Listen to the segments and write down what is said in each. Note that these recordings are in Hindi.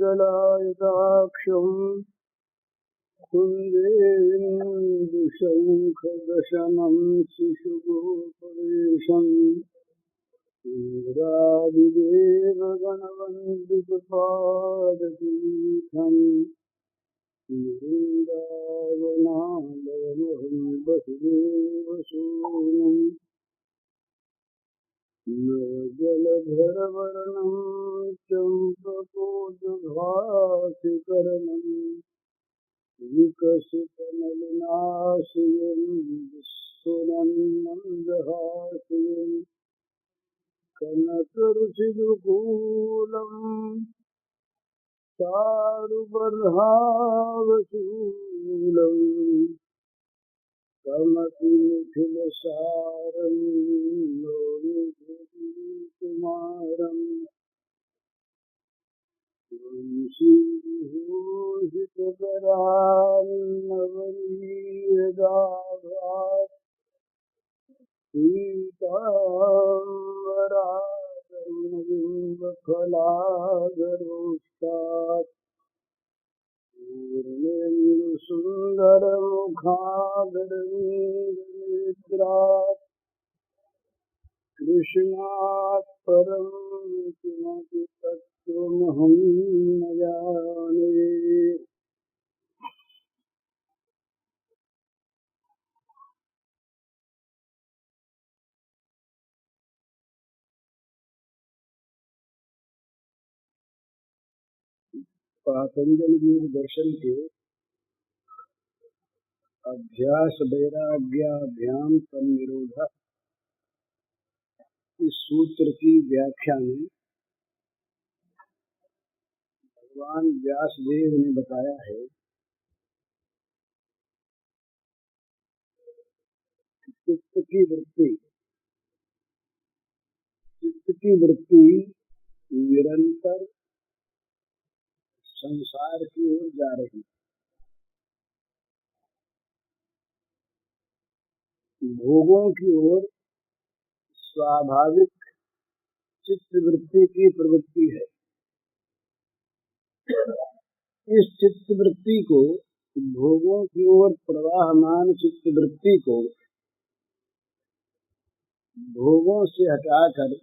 गलायताक्षम् कुन्देन्दुशङ्खदशनं शिशुगोपवेशम् इंद्रादिदेवगणवन्दितपादपीठम् वृन्दावनालयमहं वसुदेवसूनुम् जलधरवर्णं चम्पकोदभासिकरणम् विकसितनलिनाशयं विस्फुरन्मन्दहासयम् कनकरुचिदुकूलम् चारुबर्हावशूलम् कमपि निखिलसारं नौमि कुमारम् वंशीविभूषितकरान्नवनीयदाभात् पीताम्बराधरुणबिम्बफलाधरोष्टात् पूर्णेन्दुसुन्दरमुखादरवीन्द्रनेत्रात् कृष्णात् परं किमपि तत्त्वमहं न जाने। पातंजलि योग दर्शन के अभ्यास वैराग्याभ्याम तन्निरोध इस सूत्र की व्याख्या में भगवान व्यासदेव ने बताया है चित्त की वृत्ति निरंतर संसार की ओर जा रही, भोगों की ओर स्वाभाविक चित्त वृत्ति की प्रवृत्ति है। इस चित्त वृत्ति को, भोगों की ओर प्रवाहमान चित्त वृत्ति को भोगों से हटाकर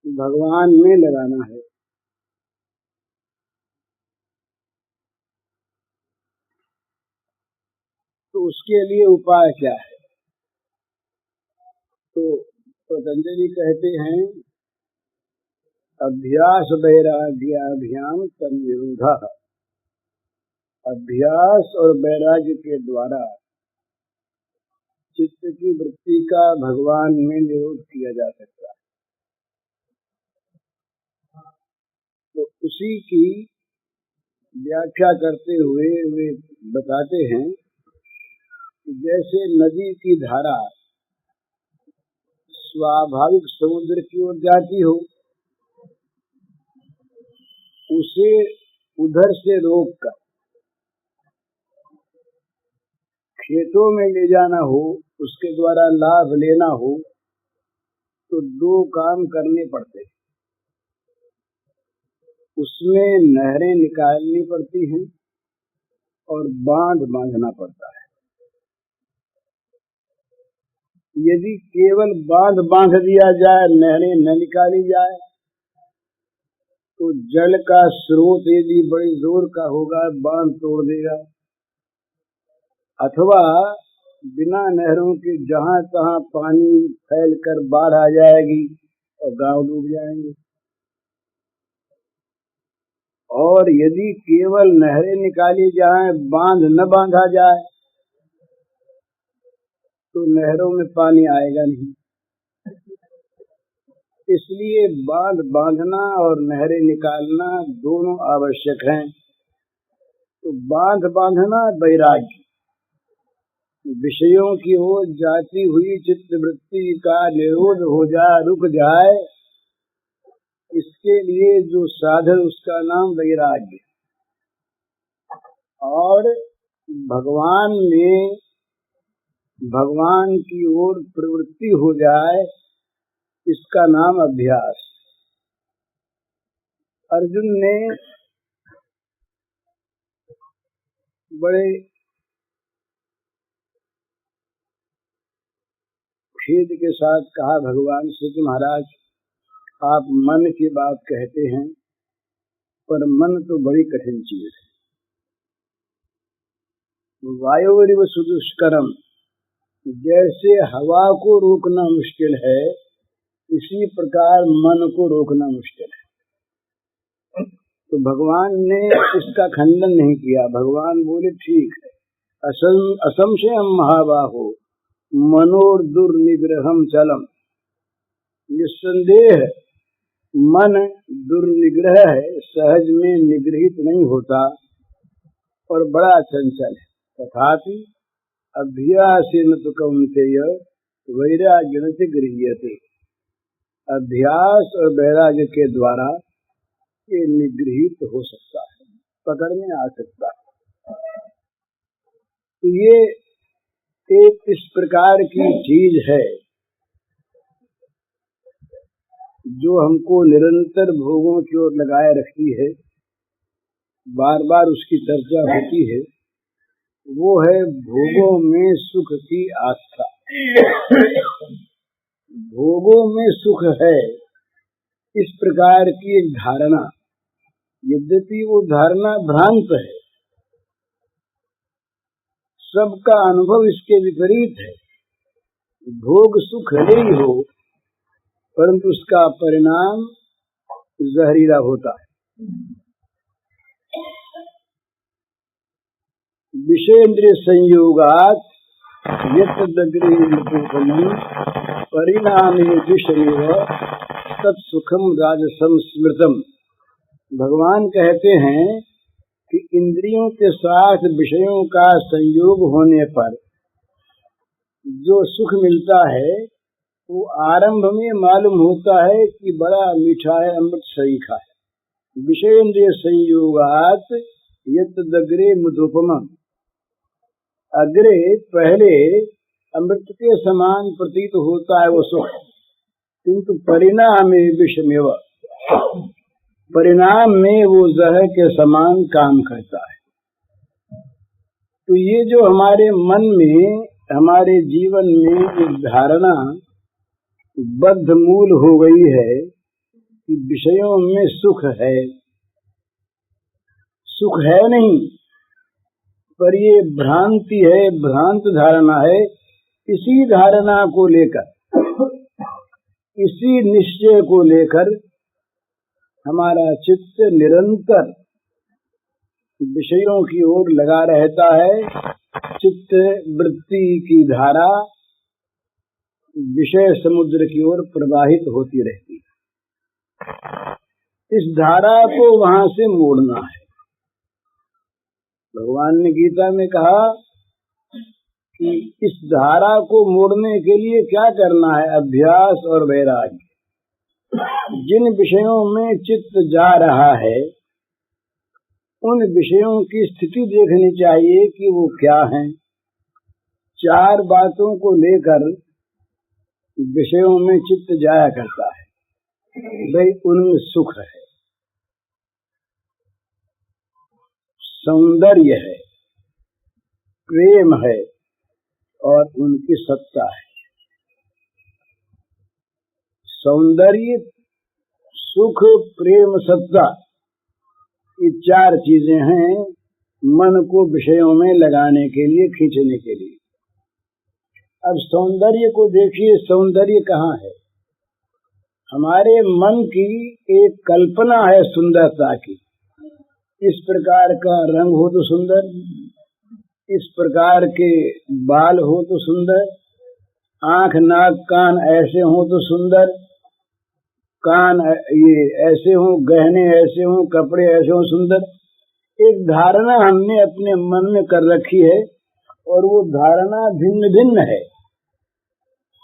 भगवान में लगाना है। तो उसके लिए उपाय क्या है? तो पतंजलि कहते हैं अभ्यास वैराग्याभ्याम तन्निरोधः। अभ्यास और वैराग्य के द्वारा चित्त की वृत्ति का भगवान में निरोध किया जा सकता है। तो उसी की व्याख्या करते हुए वे बताते हैं कि जैसे नदी की धारा स्वाभाविक समुद्र की ओर जाती हो, उसे उधर से रोककर खेतों में ले जाना हो, उसके द्वारा लाभ लेना हो, तो दो काम करने पड़ते हैं। उसमें नहरें निकालनी पड़ती हैं और बांध बांधना पड़ता है। यदि केवल बांध बांध दिया जाए, नहरें न निकाली जाए, तो जल का स्रोत यदि बड़े जोर का होगा, बांध तोड़ देगा। अथवा बिना नहरों के जहां तहां पानी फैलकर बाढ़ आ जाएगी और गांव डूब जाएंगे। और यदि केवल नहरें निकाली जाएं, बांध न बांधा जाए, तो नहरों में पानी आएगा नहीं। इसलिए बांध बांधना और नहरें निकालना दोनों आवश्यक हैं। तो बांध बांधना वैराग्य, विषयों की ओर जाती हुई चित्त वृत्ति का निरोध हो जाए, रुक जाए, इसके लिए जो साधन, उसका नाम वैराग्य। और भगवान में, भगवान की ओर प्रवृत्ति हो जाए, इसका नाम अभ्यास। अर्जुन ने बड़े खेद के साथ कहा भगवान से कि महाराज आप मन की बात कहते हैं, पर मन तो बड़ी कठिन चीज है। वायोरिव सुदुष्करम, जैसे हवा को रोकना मुश्किल है, इसी प्रकार मन को रोकना मुश्किल है। तो भगवान ने इसका खंडन नहीं किया। भगवान बोले ठीक है, असंशयम महाबाहो मनोर दुर्निग्रहम चलम। निस्संदेह मन दुर्निग्रह है, सहज में निग्रहित नहीं होता और बड़ा चंचल है। तथापि अभ्यासेन तु कौन्तेय वैराग्येन च गृह्यते। अभ्यास और वैराग्य के द्वारा ये निगृहित हो सकता है, पकड़ में आ सकता है। तो ये एक इस प्रकार की चीज है जो हमको निरंतर भोगों की ओर लगाए रखती है, बार बार उसकी चर्चा होती है। वो है भोगों में सुख की आस्था। भोगों में सुख है, इस प्रकार की एक धारणा, यद्यपि वो धारणा भ्रांत है, सबका अनुभव इसके विपरीत है। भोग सुख ले ही हो, परंतु उसका परिणाम जहरीला होता है। विषयेंद्रिय संयोगात् यत्तदग्रेण परिणामे विषमेव तत्सुखम राजसम स्मृतम। भगवान कहते हैं कि इंद्रियों के साथ विषयों का संयोग होने पर जो सुख मिलता है वो आरंभ में मालूम होता है कि बड़ा मीठा है, अमृत सरीखा है। विषयेंद्रिय संयोगात् यत्तदग्रे मधुपमम्। अग्रे पहले अमृत के समान प्रतीत होता है वो सुख, किंतु परिणामे विषमेव, परिणाम में वो जहर के समान काम करता है। तो ये जो हमारे मन में, हमारे जीवन में एक धारणा बद्ध मूल हो गई है कि विषयों में सुख है, सुख है नहीं, पर ये भ्रांति है, भ्रांत धारणा है। इसी धारणा को लेकर, इसी निश्चय को लेकर हमारा चित्त निरंतर विषयों की ओर लगा रहता है। चित्त वृत्ति की धारा विषय समुद्र की ओर प्रवाहित होती रहती है। इस धारा को वहां से मोड़ना है। भगवान ने गीता में कहा कि इस धारा को मोड़ने के लिए क्या करना है? अभ्यास और वैराग्य। जिन विषयों में चित्त जा रहा है उन विषयों की स्थिति देखनी चाहिए कि वो क्या हैं। चार बातों को लेकर विषयों में चित्त जाया करता है, भाई उनमें सुख है, सौंदर्य है, प्रेम है और उनकी सत्ता है। सौंदर्य, सुख, प्रेम, सत्ता, ये चार चीजें हैं मन को विषयों में लगाने के लिए, खींचने के लिए। अब सौंदर्य को देखिए, सौंदर्य कहाँ है? हमारे मन की एक कल्पना है सुंदरता की। इस प्रकार का रंग हो तो सुंदर, इस प्रकार के बाल हो तो सुंदर, आंख नाक कान ऐसे हो तो सुंदर, कान ये ऐसे हो, गहने ऐसे हो, कपड़े ऐसे हो, सुंदर। एक धारणा हमने अपने मन में कर रखी है और वो धारणा भिन्न भिन्न है।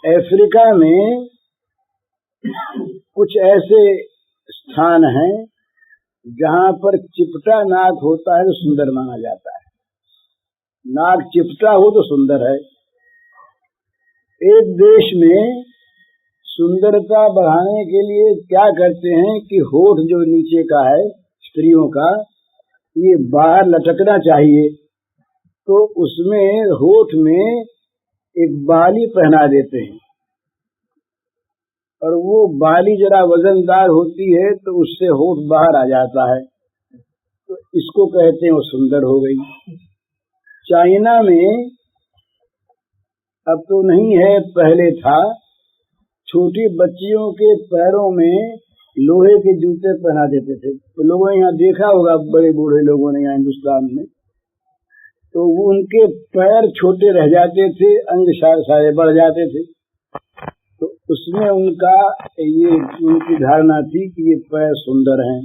अफ्रीका में कुछ ऐसे स्थान हैं जहाँ पर चिपटा नाक होता है तो सुंदर माना जाता है। नाक चिपटा हो तो सुंदर है। एक देश में सुंदरता बढ़ाने के लिए क्या करते हैं कि होठ जो नीचे का है स्त्रियों का, ये बाहर लटकना चाहिए, तो उसमें होठ में एक बाली पहना देते हैं, और वो बाली जरा वजनदार होती है तो उससे होठ बाहर आ जाता है, तो इसको कहते हैं वो सुंदर हो गई। चाइना में अब तो नहीं है, पहले था, छोटी बच्चियों के पैरों में लोहे के जूते पहना देते थे। तो लोगों ने यहाँ देखा होगा, बड़े बूढ़े लोगों ने यहाँ हिंदुस्तान में, तो वो उनके पैर छोटे रह जाते थे, अंग सारे बढ़ जाते थे, तो उसमें उनका ये उनकी धारणा थी कि ये पैर सुंदर हैं।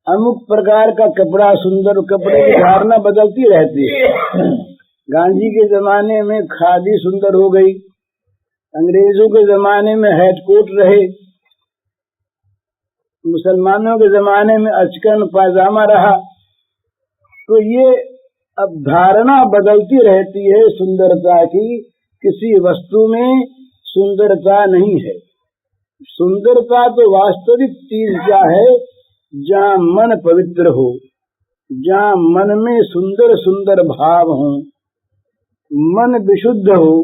अमुक प्रकार का कपड़ा सुंदर, कपड़े की धारणा बदलती रहती है। गांधी के जमाने में खादी सुंदर हो गई, अंग्रेजों के जमाने में हैटकोट रहे, मुसलमानों के जमाने में अचकन पायजामा रहा। तो ये अब धारणा बदलती रहती है सुंदरता की। किसी वस्तु में सुंदरता नहीं है। सुंदरता तो वास्तविक चीज क्या है? जहाँ मन पवित्र हो, जहाँ मन में सुंदर सुंदर भाव हो, मन विशुद्ध हो,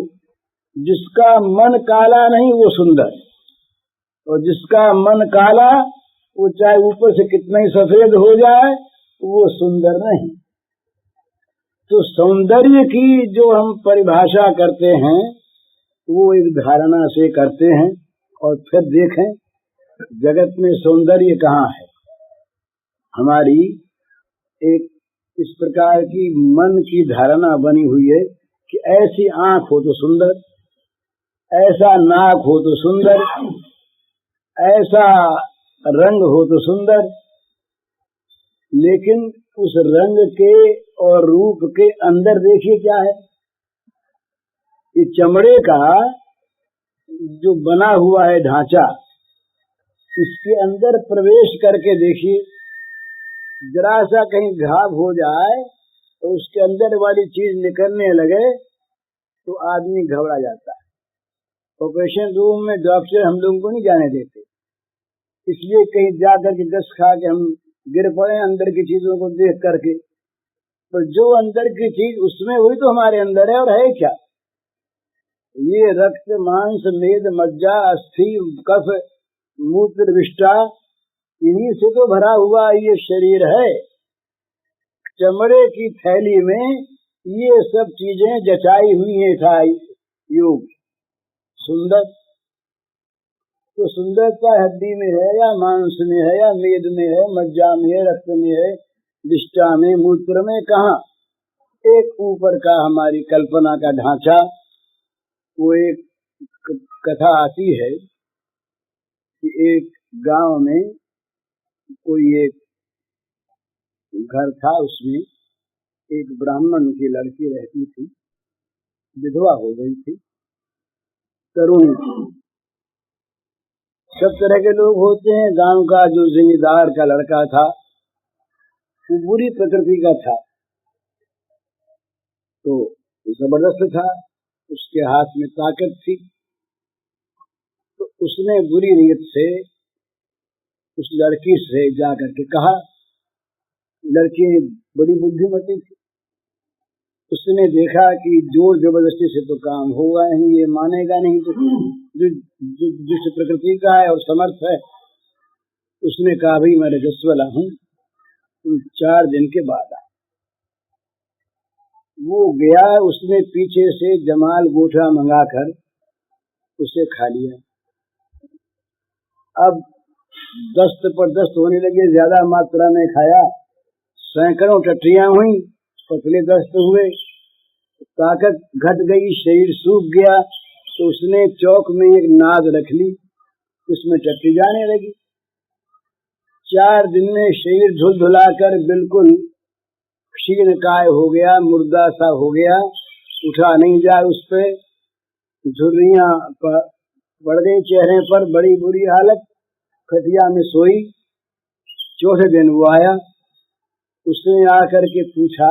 जिसका मन काला नहीं वो सुंदर, और जिसका मन काला वो चाहे ऊपर से कितना ही सफेद हो जाए वो सुंदर नहीं। तो सौंदर्य की जो हम परिभाषा करते हैं वो एक धारणा से करते हैं, और फिर देखें जगत में सौंदर्य कहाँ है। हमारी एक इस प्रकार की मन की धारणा बनी हुई है कि ऐसी आंख हो तो सुंदर, ऐसा नाक हो तो सुंदर, ऐसा रंग हो तो सुंदर। लेकिन उस रंग के और रूप के अंदर देखिए क्या है। ये चमड़े का जो बना हुआ है ढांचा, इसके अंदर प्रवेश करके देखिए, जरा सा कहीं घाव हो जाए तो उसके अंदर वाली चीज निकलने लगे तो आदमी घबरा जाता है। ऑपरेशन रूम में डॉक्टर हम लोगों को नहीं जाने देते, इसलिए कहीं जाकर के गस खा के हम गिर पड़े अंदर की चीजों को देख करके। तो जो अंदर की चीज उसमें वही तो हमारे अंदर है, और है क्या? ये रक्त मांस मेद मज्जा अस्थि कफ मूत्र विष्ठा, इन्हीं से तो भरा हुआ ये शरीर है। चमड़े की थैली में ये सब चीजें जचाई हुई है था योग। सुंदर तो सुंदरता हड्डी में है या मांस में है या मेद में है, मज्जा में है, रक्त में है, विष्ठा में, मूत्र में, कहाँ? एक ऊपर का हमारी कल्पना का ढांचा। वो एक कथा आती है कि एक गांव में कोई एक घर था, उसमें एक ब्राह्मण की लड़की रहती थी, विधवा हो गई थी, तरुणी थी। सब तरह के लोग होते हैं। गांव का जो जिम्मेदार का लड़का था वो बुरी प्रकृति का था, तो जबरदस्त था, उसके हाथ में ताकत थी। तो उसने बुरी नीयत से उस लड़की से जाकर के कहा। लड़की बड़ी बुद्धिमती थी, उसने देखा कि जोर जबरदस्ती से तो काम होगा नहीं, ये मानेगा नहीं, तो जो जिस प्रकृति का है और समर्थ है, उसने कहा भाई मैं रजस्वला हूँ, तुम 4 दिन के बाद आ। वो गया, उसने पीछे से जमाल गोठा मंगाकर उसे खा लिया। अब दस्त पर दस्त होने लगे, ज्यादा मात्रा में खाया, सैकड़ों टट्टियां हुई, पतले दस्त हुए, ताकत घट गई, शरीर सूख गया। तो उसने चौक में एक नाद रख ली, उसमें टट्टी जाने लगी। 4 दिन में शरीर धुलधुलाकर बिल्कुल क्षीणकाय हो गया, मुर्दा सा हो गया, उठा नहीं जाए। उस पे झुर्रियां पड़ गई चेहरे पर, बड़ी बुरी हालत, खटिया में सोई। 4थे दिन वो आया, उसने आकर के पूछा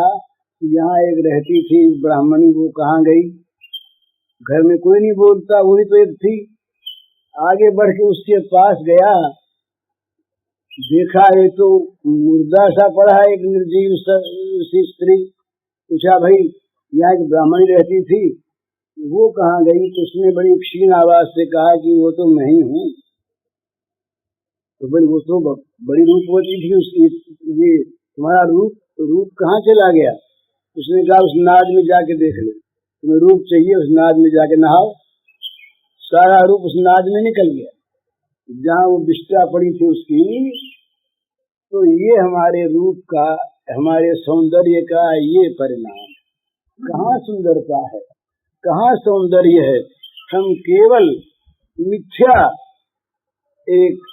कि यहाँ एक रहती थी ब्राह्मणी, वो कहाँ गई? घर में कोई नहीं बोलता, वही तो एक थी। आगे बढ़ के उसके पास गया, देखा ये तो मुर्दा सा पड़ा है, एक निर्जीव सी स्त्री। पूछा भाई यहाँ एक ब्राह्मणी रहती थी, वो कहाँ गई? तो उसने बड़ी क्षीण आवाज से कहा कि वो तो मैं ही हूँ। तो भाई वो तो बड़ी रूपवती थी उसकी, ये तुम्हारा रूप कहाँ चला गया? उसने कहा उस नाद में जाके देख ले, तुम्हें रूप चाहिए उस नाद में जाके नहाओ। सारा रूप उस नाद में निकल गया जहाँ वो बिस्टा पड़ी थी उसकी। तो ये हमारे रूप का, हमारे सौंदर्य का ये परिणाम। कहाँ सुंदरता है, कहाँ सौंदर्य है? हम केवल मिथ्या एक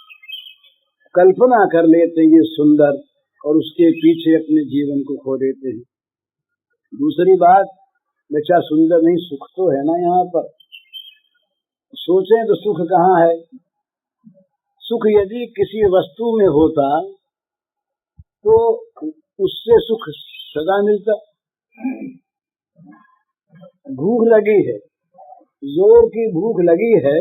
कल्पना कर लेते हैं ये सुंदर, और उसके पीछे अपने जीवन को खो देते हैं। दूसरी बात, बच्चा सुंदर नहीं, सुख तो है ना यहाँ पर। सोचें तो सुख कहाँ है? सुख यदि किसी वस्तु में होता तो उससे सुख सदा मिलता। भूख लगी है, जोर की भूख लगी है,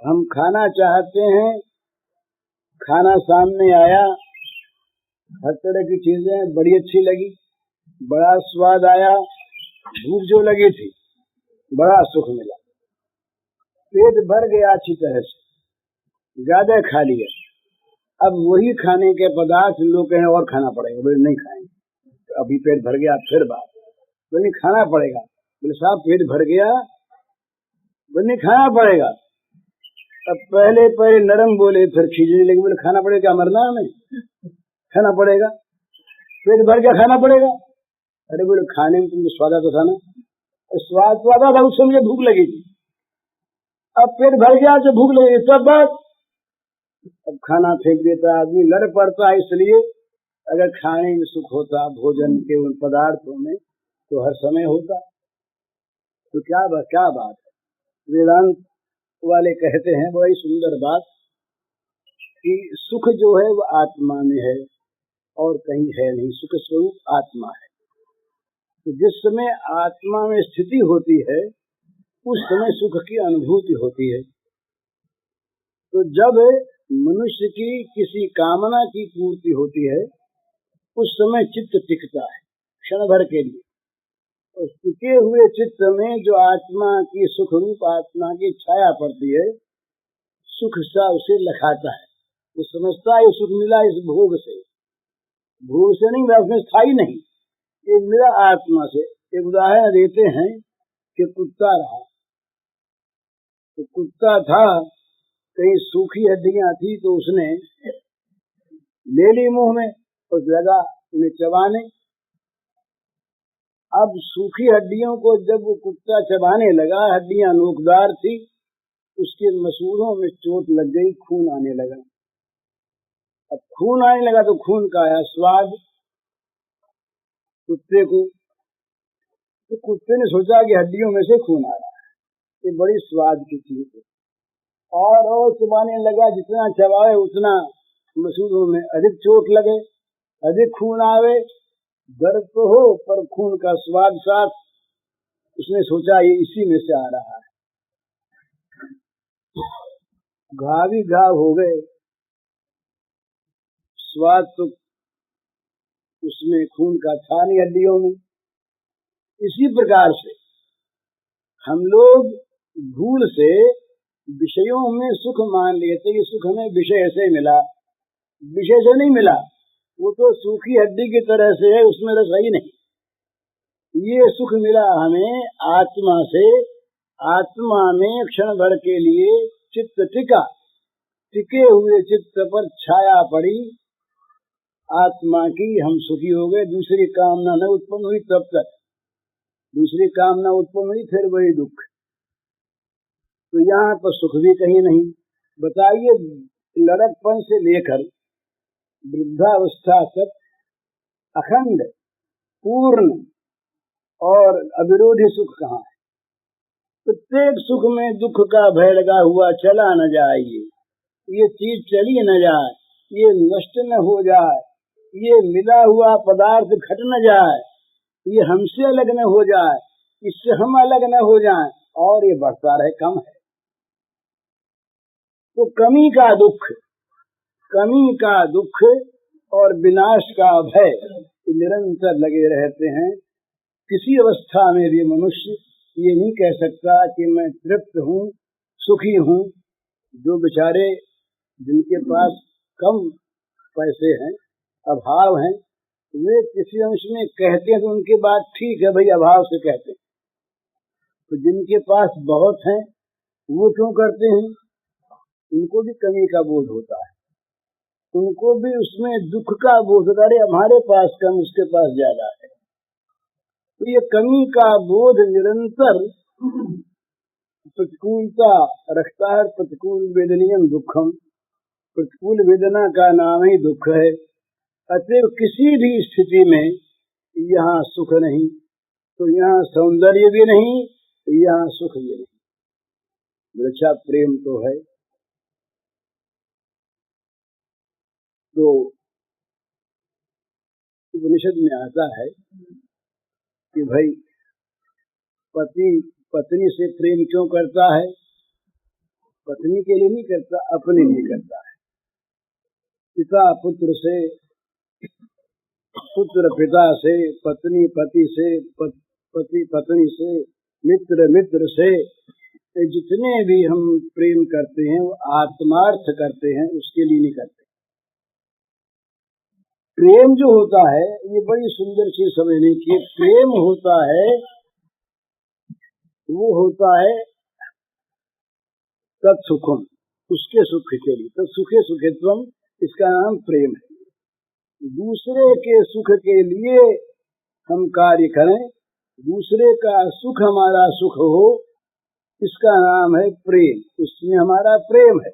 हम खाना चाहते हैं, खाना सामने आया, हर तरह की चीजें बड़ी अच्छी लगी, बड़ा स्वाद आया, भूख जो लगी थी बड़ा सुख मिला, पेट भर गया अच्छी तरह से, ज्यादा खा लिया। अब वही खाने के पदार्थ लोग कहें और खाना पड़ेगा, बोले नहीं खाएंगे, तो अभी पेट भर गया, फिर बात बोले खाना पड़ेगा, बोले साहब पेट भर गया, बोले नहीं खाना पड़ेगा। अब पहले नरम बोले, फिर खींचने लगे, बोले खाना पड़ेगा, क्या मरना हमें? खाना पड़ेगा, पेट भर गया खाना पड़ेगा। अरे बोले खाने में तुमको स्वाद आता था ना? स्वाद तो आता था, उस समय भूख लगी थी, अब पेट भर गया तो भूख लगी सब बात, अब खाना फेंक देता आदमी, लड़ पड़ता। इसलिए अगर खाने में सुख होता, भोजन के उन पदार्थों में, तो हर समय होता। तो क्या बात है। वेदांत वाले कहते हैं बड़ी सुंदर बात कि सुख जो है वो आत्मा में है और कहीं है नहीं, सुख स्वरूप आत्मा है। तो जिस समय आत्मा में स्थिति होती है उस समय सुख की अनुभूति होती है। तो जब मनुष्य की किसी कामना की पूर्ति होती है उस समय चित्त टिकता है क्षण भर के लिए, और टिके हुए चित्त में जो आत्मा की सुख रूप आत्मा की छाया पड़ती है, सुख सा उसे लखाता है। वो समझता है सुख मिला इस भोग से, भोग से नहीं मिला, उसमें स्थायी नहीं, ये मिला आत्मा से। एक उदाहरण देते हैं कि कुत्ता रहा, तो कुत्ता था, कहीं सूखी हड्डियां थी तो उसने ले ली मुंह में और लगा उन्हें चबाने। अब सूखी हड्डियों को जब वो कुत्ता चबाने लगा, हड्डियां नोकदार थी, उसके मसूड़ों में चोट लग गई, खून आने लगा। अब खून आने लगा तो खून का आया स्वाद कुत्ते को, तो कुत्ते ने सोचा कि हड्डियों में से खून आ रहा है, ये बड़ी स्वाद की चीज है, और चबाने लगा। जितना चबाए उतना मसूड़ों में अधिक चोट लगे, अधिक खून आवे, दर्द तो हो पर खून का स्वाद साथ। उसने सोचा ये इसी में से आ रहा है, घाव ही घाव हो गए, स्वाद तो उसमें खून का था नहीं हड्डियों में। इसी प्रकार से हम लोग भूल से विषयों में सुख मान लेते कि सुख हमें विषय से मिला, विषय से नहीं मिला, वो तो सूखी हड्डी की तरह से है, उसमें रस ही नहीं। ये सुख मिला हमें आत्मा से, आत्मा में क्षण भर के लिए चित्त टिका, टिके हुए चित्त पर छाया पड़ी आत्मा की, हम सुखी हो गए। दूसरी कामना न उत्पन्न हुई, तब तक दूसरी कामना उत्पन्न हुई फिर वही दुख। तो यहाँ पर सुख भी कहीं नहीं। बताइए लड़कपन से लेकर वृद्धावस्था तक अखंड पूर्ण और अविरोधी सुख कहाँ है? प्रत्येक सुख में दुख का भय लगा हुआ, चला न जाए, ये चीज चली न जाए, ये नष्ट न हो जाए, ये मिला हुआ पदार्थ घट न जाए, ये हमसे अलग न हो जाए, इससे हम अलग न हो जाएं, और ये बढ़ता रहे, कम है। तो कमी का दुख और विनाश का भय निरंतर लगे रहते हैं। किसी अवस्था में भी मनुष्य ये नहीं कह सकता कि मैं तृप्त हूँ, सुखी हूँ। जो बेचारे जिनके पास कम पैसे हैं, अभाव हैं, वे किसी अंश में कहते हैं तो उनकी बात ठीक है भाई, अभाव से कहते हैं। तो जिनके पास बहुत हैं वो क्यों करते हैं? उनको भी कमी का बोध होता है, उनको भी उसमें दुख का बोध होता है, अरे हमारे पास कम, उसके पास ज्यादा है। तो ये कमी का बोध निरंतर प्रतिकूलता रखता है। प्रतिकूल वेदनीयम दुखम, प्रतिकूल वेदना का नाम ही दुख है। अतएव किसी भी स्थिति में यहाँ सुख नहीं, तो यहाँ सौंदर्य भी नहीं, यहाँ सुख भी नहीं। वृक्षा प्रेम तो है। तो उपनिषद में आता है कि भाई पति पत्नी से प्रेम क्यों करता है? पत्नी के लिए नहीं करता, अपने लिए करता है। पिता पुत्र से, पुत्र पिता से, पत्नी पति से, पति पत्नी से, मित्र मित्र से, जितने भी हम प्रेम करते हैं वो आत्मार्थ करते हैं, उसके लिए नहीं करते। प्रेम जो होता है ये बड़ी सुंदर चीज समझने की। प्रेम होता है, वो होता है तत्सुखम, उसके सुख के लिए। तत्सुखे सुखित्वम, इसका नाम प्रेम है। दूसरे के सुख के लिए हम कार्य करें, दूसरे का सुख हमारा सुख हो, इसका नाम है प्रेम। उसमें हमारा प्रेम है।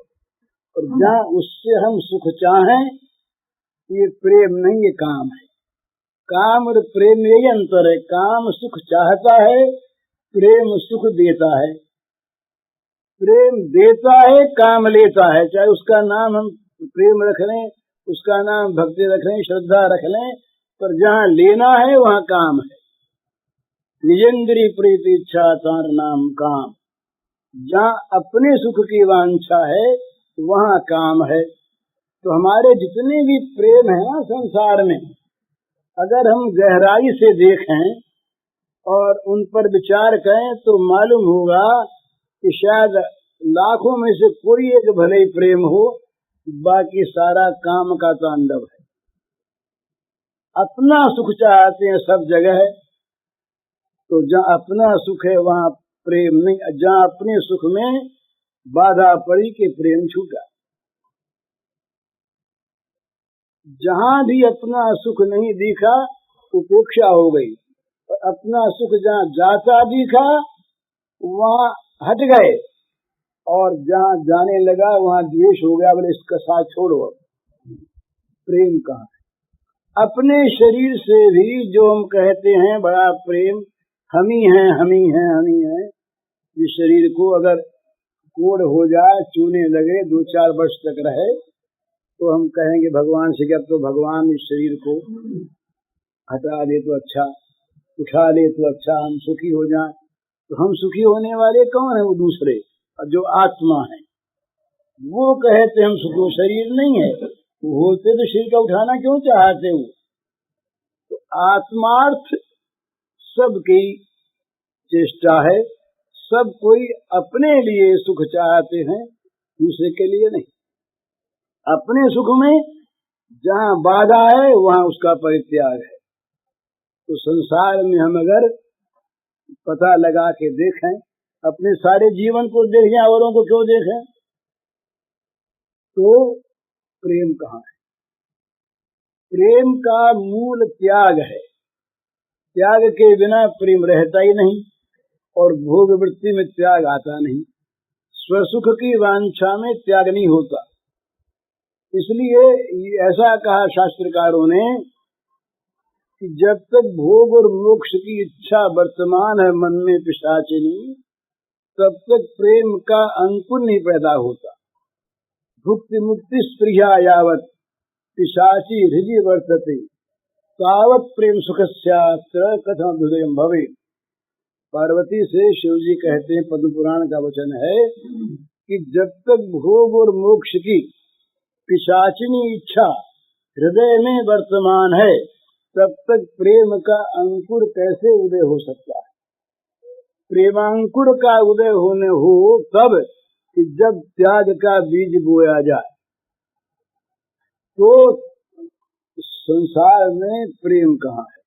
और जहाँ उससे हम सुख चाहें, ये प्रेम नहीं, ये काम है। काम और प्रेम में यही अंतर है। काम सुख चाहता है, प्रेम सुख देता है। प्रेम देता है, काम लेता है। चाहे उसका नाम हम प्रेम रख लें, उसका नाम भक्ति रख लें, श्रद्धा रख लें, पर जहाँ लेना है वहाँ काम है। निजेंद्री प्रीति इच्छा तार नाम काम। जहाँ अपने सुख की वांछा है वहाँ काम है। तो हमारे जितने भी प्रेम है ना संसार में, अगर हम गहराई से देखें और उन पर विचार करें तो मालूम होगा कि शायद लाखों में से कोई एक भले ही प्रेम हो, बाकी सारा काम का तांडव है। अपना सुख चाहते हैं सब जगह, तो जहाँ अपना सुख है वहाँ प्रेम नहीं। जहाँ अपने सुख में बाधा पड़ी कि प्रेम छूटा। जहाँ भी अपना सुख नहीं दिखा, उपेक्षा हो गई। और अपना सुख जहाँ जाता दिखा, वहाँ हट गए। और जहाँ जाने लगा वहाँ द्वेष हो गया, बोले इसका साथ छोड़ो। प्रेम कहाँ है? अपने शरीर से भी जो हम कहते हैं बड़ा प्रेम, हम ही हैं, हम ही हैं, हम ही हैं। इस शरीर को अगर कोड़ हो जाए, चूने लगे, 2-4 वर्ष तक रहे, तो हम कहेंगे भगवान से कि अब तो भगवान इस शरीर को हटा दे तो अच्छा, उठा ले तो अच्छा, हम सुखी हो जाएं। तो हम सुखी होने वाले कौन है? वो दूसरे, जो आत्मा है। वो कहते हम सुखी, शरीर नहीं है। वो होते तो शरीर का उठाना क्यों चाहते हो? तो आत्मार्थ सबकी चेष्टा है। सब कोई अपने लिए सुख चाहते हैं, दूसरे के लिए नहीं। अपने सुख में जहाँ बाधा है वहाँ उसका परित्याग है। तो संसार में हम अगर पता लगा के देखें, अपने सारे जीवन को देखें, औरों को क्यों देखें, तो प्रेम कहाँ है? प्रेम का मूल त्याग है। त्याग के बिना प्रेम रहता ही नहीं, और भोग वृत्ति में त्याग आता नहीं। स्वसुख की वांछा में त्याग नहीं होता। इसलिए ऐसा कहा शास्त्रकारों ने कि जब तक भोग और मोक्ष की इच्छा वर्तमान है मन में पिशाचिनी, तब तक प्रेम का अंकुर नहीं पैदा होता। भुक्ति मुक्ति स्पृहा यावत पिशाची हृदय वर्तते, तावत प्रेम सुखस्यात्र कथम अभ्युदयम् भवेत्। पार्वती से शिव जी कहते हैं, पद्म पुराण का वचन है कि जब तक भोग और मोक्ष की पिशाचिनी इच्छा हृदय में वर्तमान है, तब तक प्रेम का अंकुर कैसे उदय हो सकता है? प्रेमांकुर का उदय होने हो तब कि जब त्याग का बीज बोया जाए। तो संसार में प्रेम कहाँ है?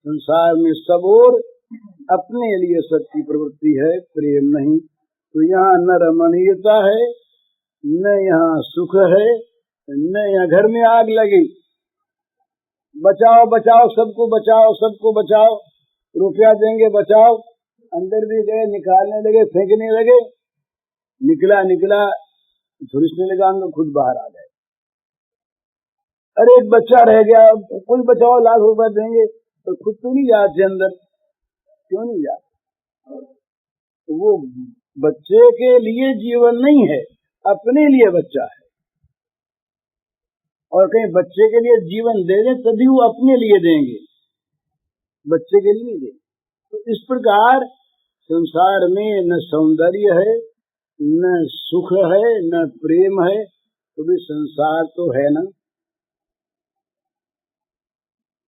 संसार में सब और अपने लिए सबकी प्रवृत्ति है, प्रेम नहीं। तो यहाँ न रमणीयता है, न यहाँ सुख है, न यहाँ घर में आग लगी, बचाओ बचाओ सबको बचाओ सबको बचाओ, रुपया देंगे बचाओ, अंदर भी गए, निकालने लगे, फेंकने लगे, निकला झुलसने लगा, हम खुद बाहर आ गए। अरे एक बच्चा रह गया, कोई बचाओ, लाख रुपया देंगे, तो खुद तो नहीं जाते अंदर, क्यों नहीं जाते? वो बच्चे के लिए जीवन नहीं है, अपने लिए बच्चा है। और कहीं बच्चे के लिए जीवन दे दें तभी वो अपने लिए देंगे, बच्चे के लिए नहीं देंगे। तो इस प्रकार संसार में न सौंदर्य है, न सुख है, न प्रेम है, तो भी संसार तो है ना।